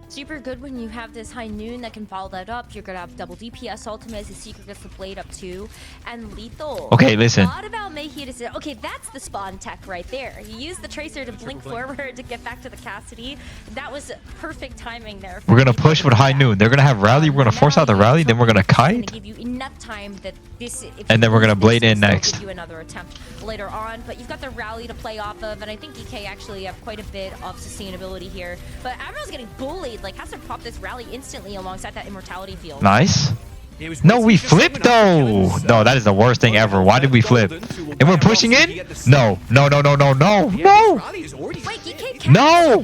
Super good when you have this high noon that can follow that up. You're gonna have double DPS ultimate as the Seeker gets the blade up too. And lethal. Okay, listen. Thought about making it a, okay, that's the spawn tech right there. You use the tracer to blink forward to get back to the Cassidy. That was perfect timing there. We're gonna push with high noon. They're gonna have rally. We're gonna force out the rally. Then we're gonna kite. Give you enough time that this. And then we're gonna blade in next. Give you another attempt later on, but you've got the rally to play off of, and I think Geekay actually have quite a bit of sustainability here. But Admiral's getting bullied. Like, has to pop this rally instantly alongside that immortality field. Nice. No, we flipped though. No, that is the worst thing ever. Why did we flip? And we're pushing in? No, no, no, no, no, no, no. No.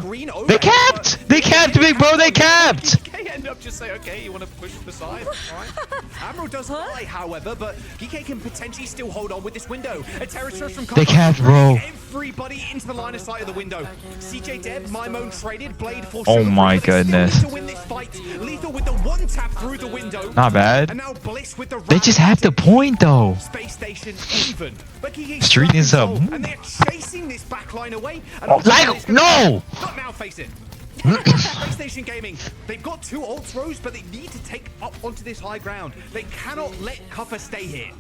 They capped. They capped, big bro. They capped. Geekay end up just say, okay, you want to push the side, right? Admiral does fly, however, but Geekay can potentially still hold on with this window. A Terror Surge from They capped, bro. Everybody into the line of sight of the window. CJ Deb, Mimone traded, Blade for Oh my goodness. to win this fight. Lethal with the one tap through the window. Not bad. And now Bliss with the They just have the point though. Space Station even. But Street is up. And they're chasing this backline away. And Like, no. not now, face it. Space Station Gaming, they've got 2 ults rows, but they need to take up onto this high ground. They cannot let Cuffer stay here.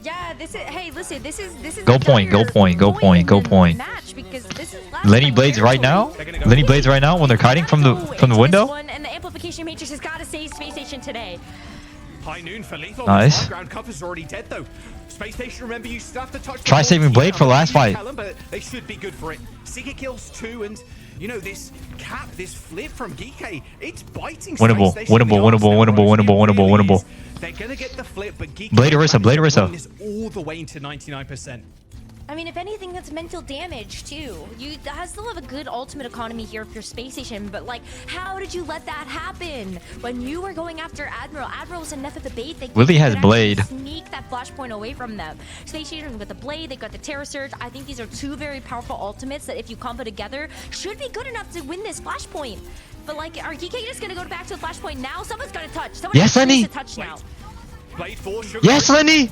Yeah, this is. Hey, listen, this is. Go point, go point, go point, go point. Match because this is Lenny Blades right now. Lenny Blades right now when they're kiting from the window. And the amplification matrix has got to save Space Station today. High noon for lethal. Nice. Ground Cuffer's already dead though. Space Station, remember you still have to touch. Try saving Blade for last fight. But they should be good for it. Seeker kills 2, and you know this cap, this flip from Geekay, it's biting. Winnable, winnable, winnable, winnable, winnable, winnable, winnable. They're gonna get the flip, but Geekay Blade Orisa, Blade Orisa. is all the way into 99%. I mean, if anything, that's mental damage too. You still have a good ultimate economy here for Space Station, but like, how did you let that happen when you were going after Admiral? Admiral was enough of the bait. They Willie has could Blade. Sneak that flashpoint away from them. Space Station with the Blade, they got the Terror Surge. I think these are 2 very powerful ultimates that if you combo together, should be good enough to win this flashpoint. But like, are Geekay just gonna go back to the flashpoint now? Someone's gonna touch. Someone Yes, Lenny. to touch now. Blade 4, Sugar Yes, Free. Lenny.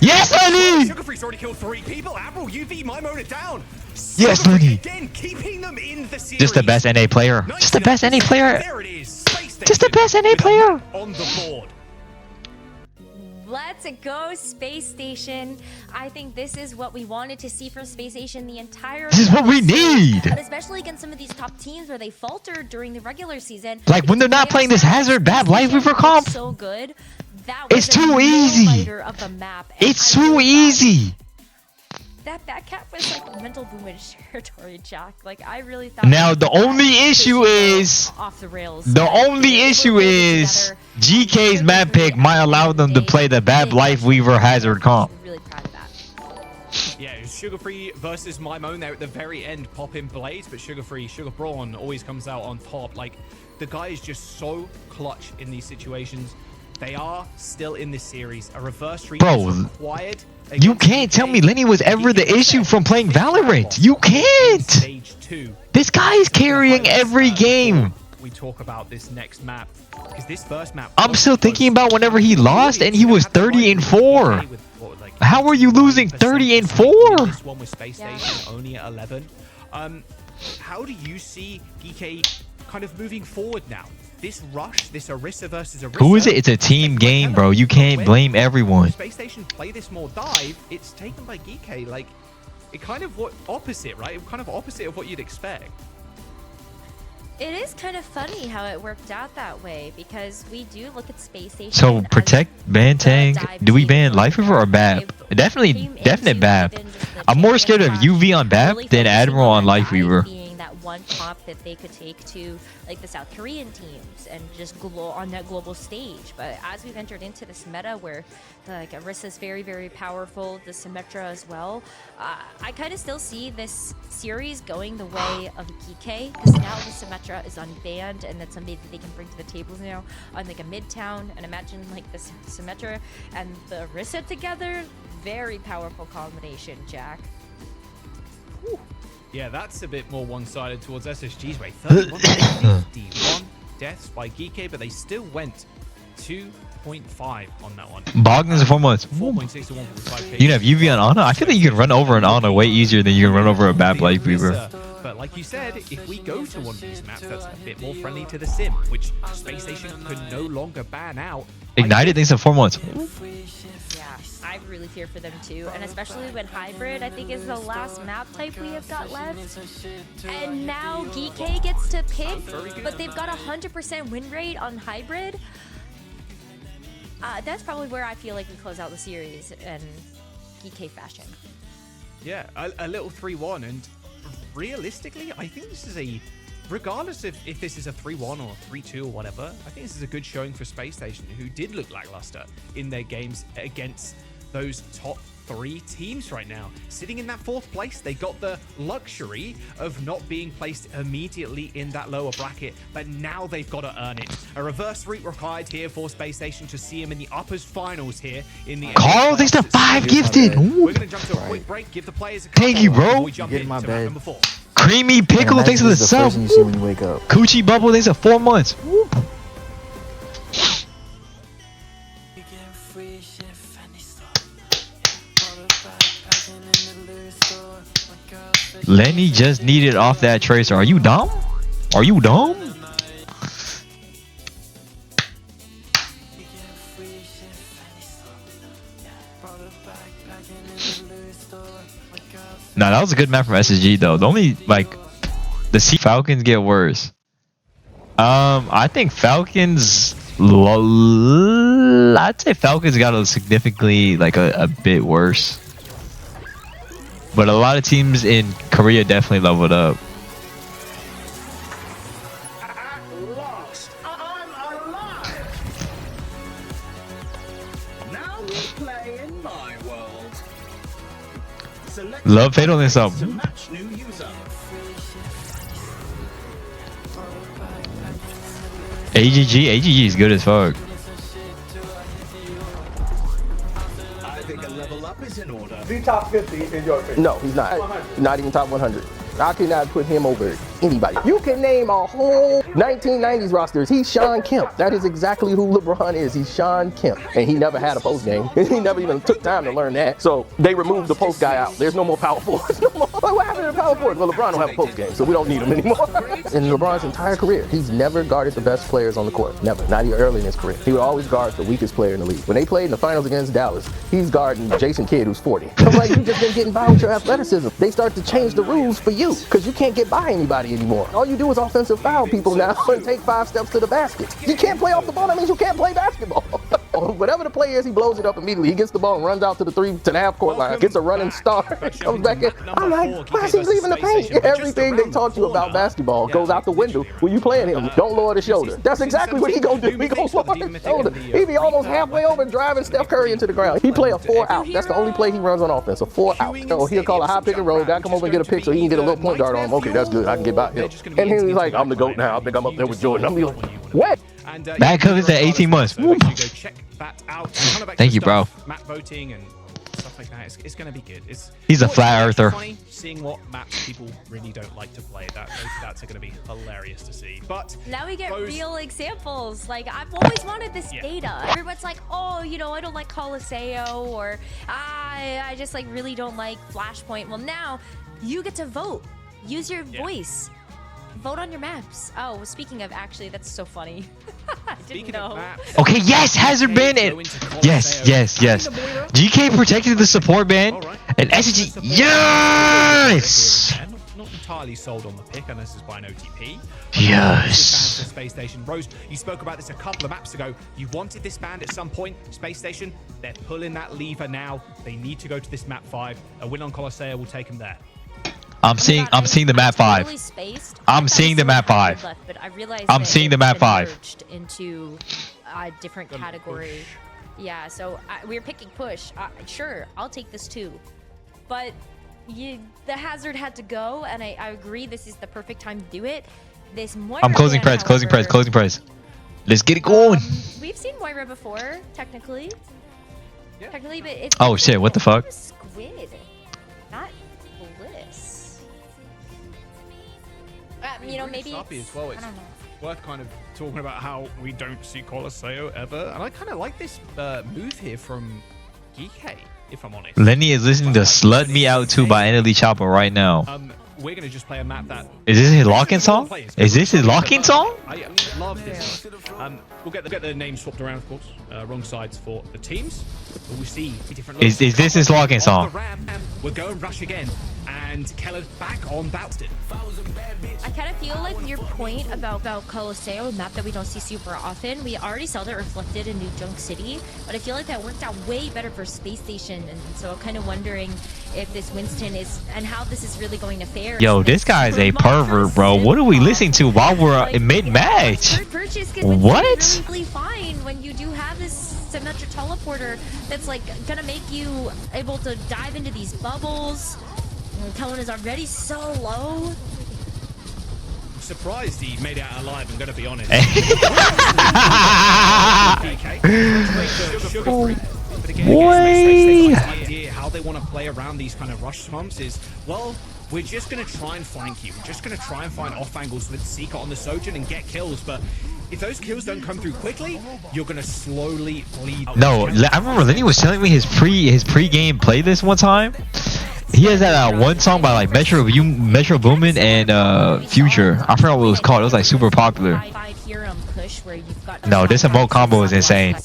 Yes, Lenny. Sugar Free's already killed 3 people. Admiral, UV, Mimone it down. Yes, Sugar Free Lenny. again, keeping them in the series. Just the best NA player. Just the best NA player. There it is. Space Just the Station best NA with a player. map on the board. Let's go, Space Station. I think this is what we wanted to see from Space Station the entire This is what we need. But especially against some of these top teams where they faltered during the regular season. Like when they're not playing this Hazard Bad Life Weaver comp. So good. That It's was too a easy. no-biter of the map, and It's I too really easy. thought that cap was like mental boomage territory, Jack. Like I really thought. Now that the only issue is off the rails. the but only they were issue able to is together. GK's map pick might allow them to play the Bad Life Weaver Hazard comp. I'm really proud of that. Yeah, it was Sugar Free versus Mimone there at the very end, popping blades, but Sugar Free, Sugar Brawn always comes out on top. Like, the guy is just so clutch in these situations. They are still in this series. A reverse read Bro, is required. You can't tell me Lenny was ever the issue from playing Valorant. You can't. Stage 2. This guy is carrying every game. We talk about this next map because this first map. I'm still thinking about whenever he lost and he was 30-4. How are you losing 30-4? This one with Space Station only at 11. How do you see Geekay kind of moving forward now? This rush, this Orisa versus Orisa. Who is it? It's a team game, bro. You can't blame everyone. Space Station play this more dive. It's taken by Geekay. Like, it kind of opposite, right? Kind of opposite of what you'd expect. It is kind of funny how it worked out that way because we do look at Space Station. So as protect, ban tank. dive Do we team. ban Life Weaver or BAP? Definitely BAP. I'm more scared of UV on BAP than Admiral on Life Weaver. Being that one comp that they could take to like the South Korean teams and just glow on that global stage. But as we've entered into this meta where like Orisa is very, very powerful, the Symmetra as well, I kind of still see this series going the way of Geekay because now the Symmetra is unbanned and that's something that they can bring to the table now on like a Midtown. And imagine like the Symmetra and the Orisa together, very powerful combination, Jack. Whew. Yeah, that's a bit more one-sided towards SSG's way. 31 51 deaths by Geekay, but they still went 2.5 on that one. Bogdan's 4 months. 4.6 to 1.5k. You can have UV on Ana. I feel like you can run over an Ana way easier than you can run over a BAP Life Weaver. But like you said, if we go to one of these maps that's a bit more friendly to the sim, which Space Station could no longer ban out. Ignited thinks in 4 months. Yeah, I really fear for them too, and especially when Hybrid, I think, is the last map type we have got left. And now Geekay gets to pick, but they've got 100% win rate on Hybrid. That's probably where I feel like we close out the series in Geekay fashion. Yeah, a little 3-1, and realistically, I think this is a, regardless of if this is a 3-1 or 3-2 or whatever, I think this is a good showing for Space Station, who did look lackluster in their games against those top 3 teams right now. Sitting in that 4th place, they got the luxury of not being placed immediately in that lower bracket, but now they've got to earn it. A reverse route required here for Space Station to see him in the uppers finals here in the Carl thinks the 5 gifted. Ooh. We're going to jump to a quick break, give the players a Thank you, bro. we jump into map number 4. Creamy Pickle thanks for the sub. First thing you see when you wake up. Coochie Bubble thanks for 4 months. Woo. Lenny just needed off that tracer. Are you dumb? Are you dumb? Nah, that was a good map from SSG though. The only like the Sea Falcons get worse. I think Falcons. I'd say Falcons got a significantly like a bit worse. But a lot of teams in Korea definitely leveled up. At last, I'm alive. Now we play in my world. Select Love Fatal and some. to match new user. AGG is good as fuck. I think a level up is in order. Is he top 50 in your opinion? No, he's not. Not even top 100. I could not put him over anybody. You can name a whole 1990s rosters. He's Sean Kemp. That is exactly who LeBron is. He's Sean Kemp. And he never had a post game. He never even took time to learn that. So they removed the post guy out. There's no more power forwards. No more. What happened to the power Power forward. Well, LeBron don't have a post game, so we don't need him anymore. In LeBron's entire career, he's never guarded the best players on the court. Never. Not even early in his career. He would always guard the weakest player in the league. When they played in the finals against Dallas, he's guarding Jason Kidd, who's 40. I'm like, you just been getting by with your athleticism. They start to change the rules for you because you can't get by anybody anymore. All you do is offensive foul people now and take 5 steps to the basket. You can't play off the ball. That means you can't play basketball. Whatever the play is, he blows it up immediately. He gets the ball and runs out to the half court line, gets a running start, comes back in. I'm like, why is he leaving the paint? Everything they taught you about basketball goes out the window when you playing him. Don't lower the shoulder. That's exactly what he gonna do. He gonna lower the shoulder. He be almost halfway over driving Steph Curry into the ground. He play a 4 out. That's the only play he runs on offense, a 4 out. So he'll call a high pick and roll. Guy come over and get a pick so he can get a little point guard on him. Okay, that's good. I can get by him. And he's like, I'm the GOAT now. I think I'm up there with Jordan. I'm like, what? That covers at 18 months. Thank you, bro. Map voting and stuff like that. It's going to be good. He's a flat earther. Funny seeing what maps people really don't like to play. That's going to be hilarious to see. But now we get real examples. Like, I've always wanted this data. Everyone's like, oh, you know, I don't like Colosseo, or I just like really don't like Flashpoint. Well, now you get to vote. Use your voice. Vote on your maps. Oh, speaking of, actually, that's so funny. I didn't know. Okay, yes, Hazard Bandit. Yes. GK protected the support band. And SG, yes! Not entirely sold on the pick unless it's by an OTP. Yes. Spacestation. Rose, you spoke about this a couple of maps ago. You wanted this band at some point. Spacestation, they're pulling that lever now. They need to go to this map 5. A win on Colosseo will take them there. I'm seeing the map 5. I'm seeing the map 5. I'm seing the map 5. Into a different category. Yeah, so we're picking push. Sure, I'll take this too. But the hazard had to go, and I agree this is the perfect time to do it. This Moira I'm closing press. Let's get it going. We've seen Moira before, technically. Yeah. Technically, but it's oh shit, what the fuck? Squid, not Bliss. You know, maybe it's, well, it's worth kind of talking about how we don't see Colosseo ever, and I kind of like this move here from Geekay, if I'm honest. Lenny is listening to "Slut Me Out Too" by Annalie Chopper right now. We're gonna just play a map that. Is this his locking song? Is this his locking song? I love this. We'll get the names swapped around, of course. Wrong sides for the teams. But we see different. Is this his locking song? We're going rush again, and Keller's back on Boutston. I kind of feel like your point about Colosseo, a map that we don't see super often. We already saw that reflected in New Junk City, but I feel like that worked out way better for Space Station, and so I'm kind of wondering if this Winston is and how this is really going to fare. Yo, this guy is a pervert, bro. What are we listening to while we're in mid-match? What? Really fine when you do have this symmetric teleporter that's like gonna make you able to dive into these bubbles. Kellen is already so low. I'm surprised he made it out alive, I'm gonna be honest. But again, idea how they want to play around these kind of rush swamps is, well, we're just going to try and flank you. We're just going to try and find off angles with Seeker on the Sojourn and get kills. But if those kills don't come through quickly, you're going to slowly bleed. No, I remember Lenny was telling me his pre-game playlist one time. He has that one song by like Metro Boomin and Future. I forgot what it was called. It was like super popular. No, this emote combo is insane.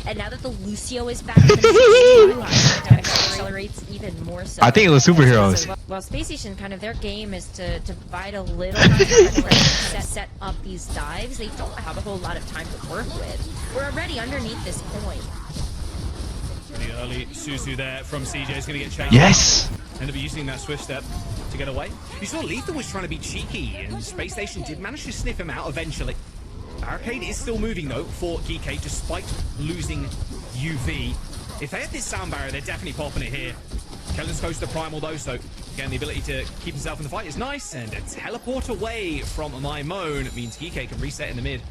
And now that the Lucio is back, it accelerates even more so. I think it was superheroes. Well, Space Station, kind of their game is to bide a little time to like set up these dives. They don't have a whole lot of time to work with. We're already underneath this point. The early Susu there from CJ is going to get chased. Yes! End up using that swift step to get away. You saw Letha was trying to be cheeky, and Space Station did manage to sniff him out eventually. Barricade is still moving though for Geekay despite losing UV. If they had this sound barrier, they're definitely popping it here. Kellen's close to Primal though, so again the ability to keep himself in the fight is nice, and a teleport away from my moan means Geekay can reset in the mid.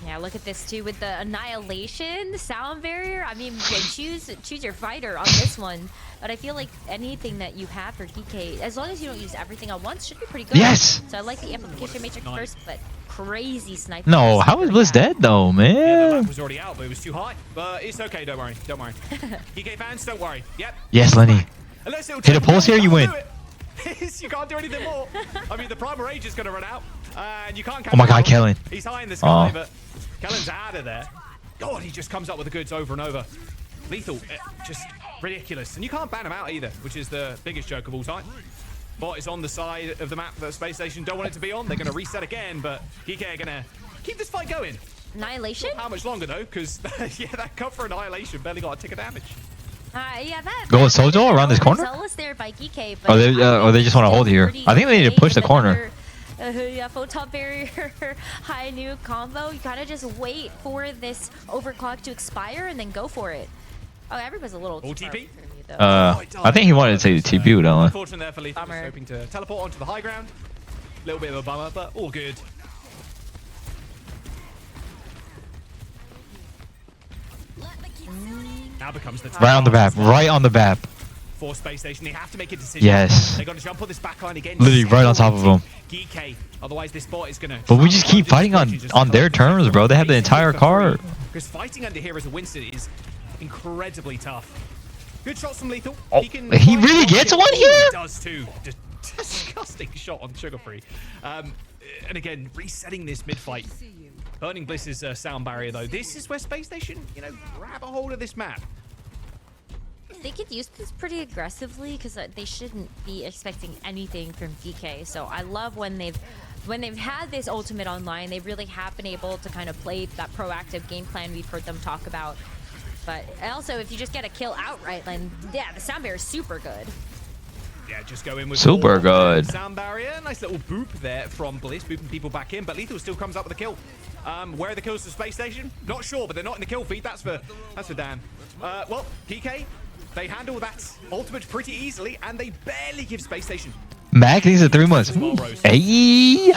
Yeah, look at this too with the Annihilation sound barrier. I mean, choose your fighter on this one. But I feel like anything that you have for Geekay, as long as you don't use everything at once, should be pretty good. Yes! So I like the amplification matrix first, but crazy sniper. No, how is Bliss dead though, man? Yeah, the map was already out, but it was too high. But it's okay, don't worry. Geekay fans, don't worry. Yep. Yes, Lenny. Unless it'll Hit a pulse here, you win. You can't do anything more. I mean, the primal rage is going to run out. And you can't. Oh my God, Kellen. He's high in the sky, but Kellen's out of there. God, he just comes up with the goods over and over. Lethal, just ridiculous. And you can't ban him out either, which is the biggest joke of all time. Bot is on the side of the map that Space Station don't want it to be on. They're going to reset again, but Geekay are going to keep this fight going. Annihilation? How much longer though? Because yeah, that cut for Annihilation barely got a tick of damage. Yeah, that. Go with Sojo around this corner? There by Geekay, but Or they just want to hold here. I think they need to push the corner. Yeah, photon barrier, high new combo. You gotta just wait for this overclock to expire and then go for it. Oh, everybody's a little. TP? I think he wanted to take the TP with Ellen. Unfortunately there for Lethal, was hoping to teleport onto the high ground. A little bit of a bummer, but all good. Now becomes the time. Right on the map. Right on the map. For Space Station, they have to make a decision. Yes. They got to jump on this backline again. Literally right on top of him. Geekay. Otherwise, this bot is gonna. But we just keep fighting on their terms, bro. They have the entire card. Because fighting under here as a Winston is incredibly tough. Good shots from Lethal. Oh, he really gets one here? He does too. Disgusting shot on Sugar Free. And again, resetting this mid-fight. Burning Bliss's sound barrier, though. This is where Space Station, grab a hold of this map. They could use this pretty aggressively because they shouldn't be expecting anything from DK. So I love when they've had this ultimate online, they really have been able to kind of play that proactive game plan we've heard them talk about. But also, if you just get a kill outright, then yeah, the sound barrier is super good. Yeah, just go in with super good sound barrier. Nice little boop there from Bliss, booping people back in. But Lethal still comes up with a kill. Where are the kills to Space Station? Not sure, but they're not in the kill feed. That's for Dan. Well, PK, they handle that ultimate pretty easily, and they barely give Space Station. Mac, these are 3 months. Hey.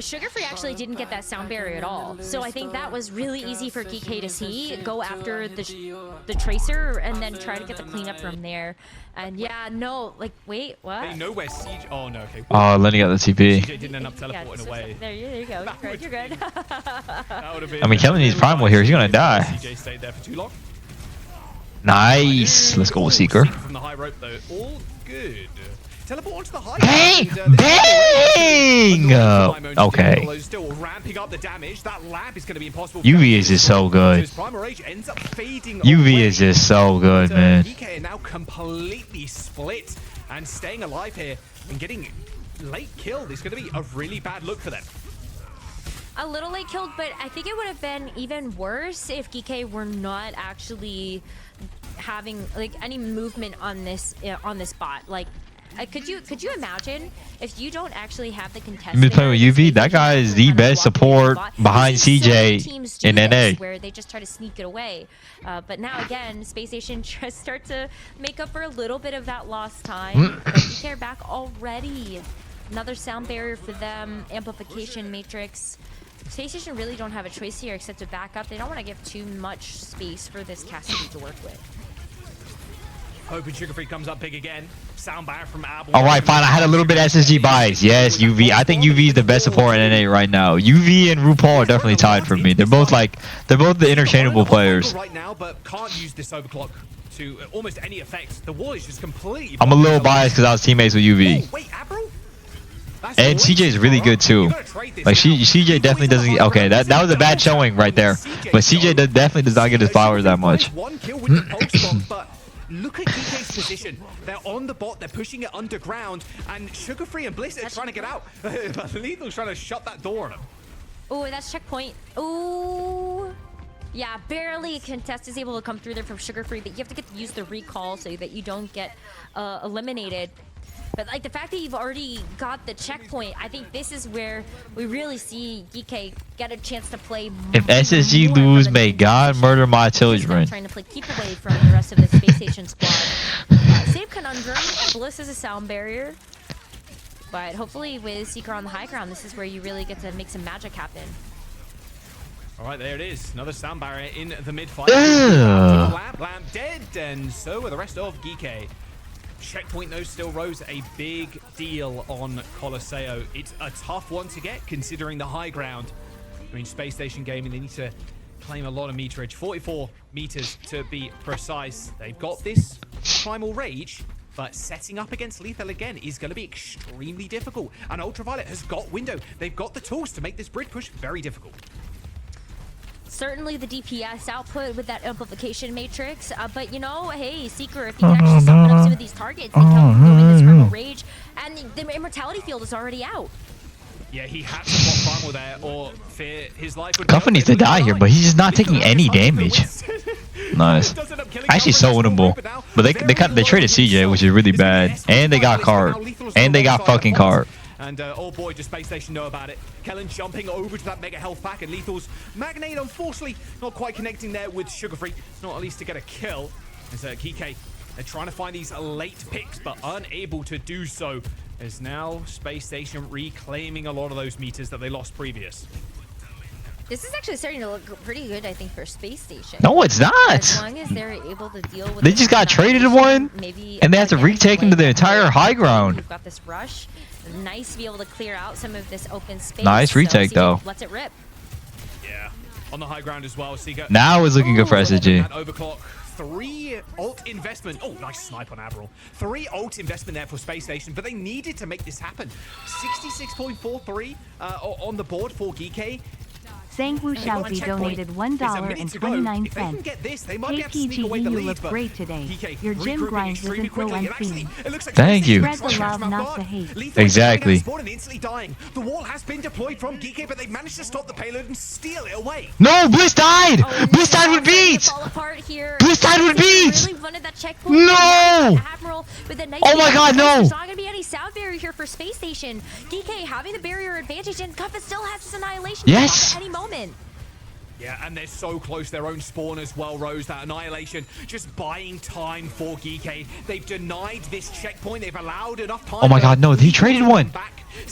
Sugar Free actually didn't get that sound barrier at all, so I think that was really easy for Geekay to see. Go after the Tracer and then try to get the cleanup from there. And yeah, no, like wait, what? They know where Siege. Oh no, okay. Oh, Lenny got the TP. CJ didn't end up teleporting away. There you go. You're good. That would have been. I mean, Kellen needs primal here. He's gonna die. CJ stayed there for too long. Nice. Let's go with Seeker. From the high rope though, all good. Teleport onto the high. Bang! Okay. Still ramping up the damage. That lab is going to be impossible. UV is just so good. UV is just so good, man. Geekay are now completely split and staying alive here and getting late killed is going to be a really bad look for them. A little late killed, but I think it would have been even worse if Geekay were not actually having like any movement on this bot. Like, could you imagine if you don't actually have the contestant? You've been playing with UV. That guy is the best support behind CJ in NA. Where they just try to sneak it away, but now again, Space Station just start to make up for a little bit of that lost time. But Geekay are back already. Another sound barrier for them. Amplification matrix. Space Station really don't have a choice here except to back up. They don't want to give too much space for this Cassidy to work with. Hoping Sugar Free comes up big again. Sound barrier from Ab. All right, fine. I had a little bit of SSG bias. Yes, UV. I think UV is the best support in NA right now. UV and RuPaul are definitely tied for me. They're both the interchangeable players. Right now, but can't use this overclock to almost any effect. The wall is just completely. I'm a little biased because I was teammates with UV. Oh, wait, Abro? And CJ is really good too. Like CJ definitely doesn't. Okay, that was a bad showing right there. But CJ definitely does not get his flowers that much. One kill with the pulse bomb, but look at Geekay's position. They're on the bot. They're pushing it underground, and Sugar Free and Bliss are trying to get out. But Lethal's trying to shut that door on them. Oh, that's checkpoint. Oh. Yeah, barely Contest is able to come through there from Sugar Free, but you have to use the recall so that you don't get eliminated. But like the fact that you've already got the checkpoint, I think this is where we really see Geekay get a chance to play. If SSG lose, may God murder my children. Trying to play keep away from the rest of the Space Station squad. Same conundrum. Bliss is a sound barrier, but hopefully with Seeker on the high ground, this is where you really get to make some magic happen. All right, there it is. Another sound barrier in the mid-fight. Lamb dead, and so are the rest of Geekay. Checkpoint though still rose a big deal on Colosseo. It's a tough one to get considering the high ground. I mean, Space Station Gaming, they need to claim a lot of meterage. 44 meters to be precise. They've got this Primal Rage, But setting up against Lethal again is going to be extremely difficult. And Ultraviolet has got window. They've got the tools to make this bridge push very difficult. Certainly the DPS output with that amplification matrix, but you know, hey, Seeker, if you can actually summon up some of these targets, they can go in this Primal Rage, and the Immortality Field is already out. Yeah, he had to pop Primal there, or fear his life would Cuffin needs to die here, but he's just not taking any damage. Nice. Actually, so winnable. But they traded CJ, which is really bad, and they got card, and they got fucking card. And oh boy, does Space Station know about it. Kellen jumping over to that mega health pack, and Lethal's Magnate, unfortunately, not quite connecting there with Sugar Free. Not at least to get a kill. As Geekay, they're trying to find these late picks, but unable to do so. As now Space Station reclaiming a lot of those meters that they lost previous. This is actually starting to look pretty good, I think, for Space Station. No, it's not. As long as they're able to deal with they just got traded one, and they have to retake into the entire high ground. We've got this rush. Nice to be able to clear out some of this open space. Nice retake, though. Let's it rip. Yeah, on the high ground as well. Seeker. Now it's looking good for SSG. Overclock. 3 ult investment. Oh, nice snipe on Admiral. 3 ult investment there for Space Station, but they needed to make this happen. 66.43 on the board for Geekay. Sangwoo Xiaozi donated $1.29. KPG, you look great today. Your gym grinds with info and theme. Thank you. Spread the love, not the hate. Exactly. The wall has been deployed from Geekay, but they managed to stop the payload and steal it away. No, Bliss died! Bliss died with beats! Bliss died with beats! No! Oh my god, no! There's not going to be any sound barrier here for Space Station. Geekay having the barrier advantage, and Cuffin still has his annihilation. Yes! At any moment. Yeah, and they're so close, their own spawn as well, Rose. That annihilation just buying time for Geekay. They've denied this checkpoint. They've allowed enough time. Oh my god, no, he traded one.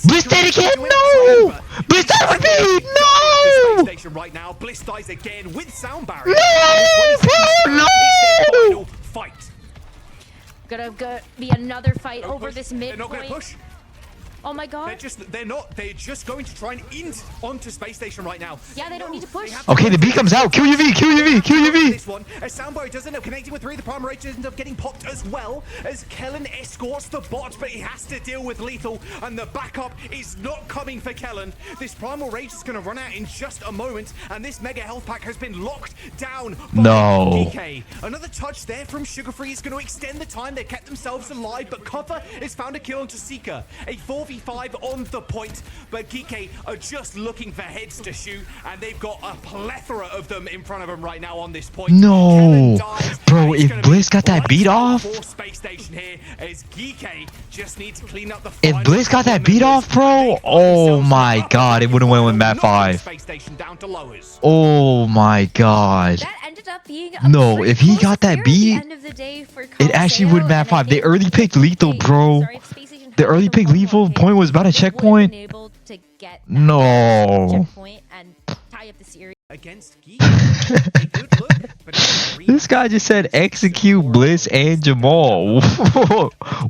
Bliss dead again, no! Bliss died with me, no! Station right now. Bliss dies again with sound barrier. No, no! Fight. Gonna be another fight over this midpoint. They're not gonna push. Oh my god. They're just going to try and int onto Space Station right now. Yeah, they don't need to push. Okay, the B comes out. Kill UV, kill UV, kill UV. This one, as Soundboy does end up connecting with 3, the Primal Rage ends up getting popped as well, as Kellen escorts the bot, but he has to deal with Lethal, and the backup is not coming for Kellen. This Primal Rage is going to run out in just a moment, and this Mega Health Pack has been locked down by Geekay. Another touch there from Sugar Free is going to extend the time. They kept themselves alive, but Cover has found a kill onto Seeker. A 4v5 on the point, but Geekay are just looking for heads to shoot, and they've got a plethora of them in front of them right now on this point. No, bro, if Bliss got that beat off, Space Station here, as Geekay just needs to clean up the if Bliss got that beat off, bro, oh my god, it would have went with map 5. Space Station down to lowers. Oh my god. That ended up being No, if he got that beat, it actually would map 5. They early picked Lethal, bro. The early pick Lethal point was about a checkpoint. No. Against Geekay. This guy just said execute Bliss and Jamal.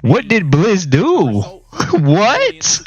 What did Bliss do? What?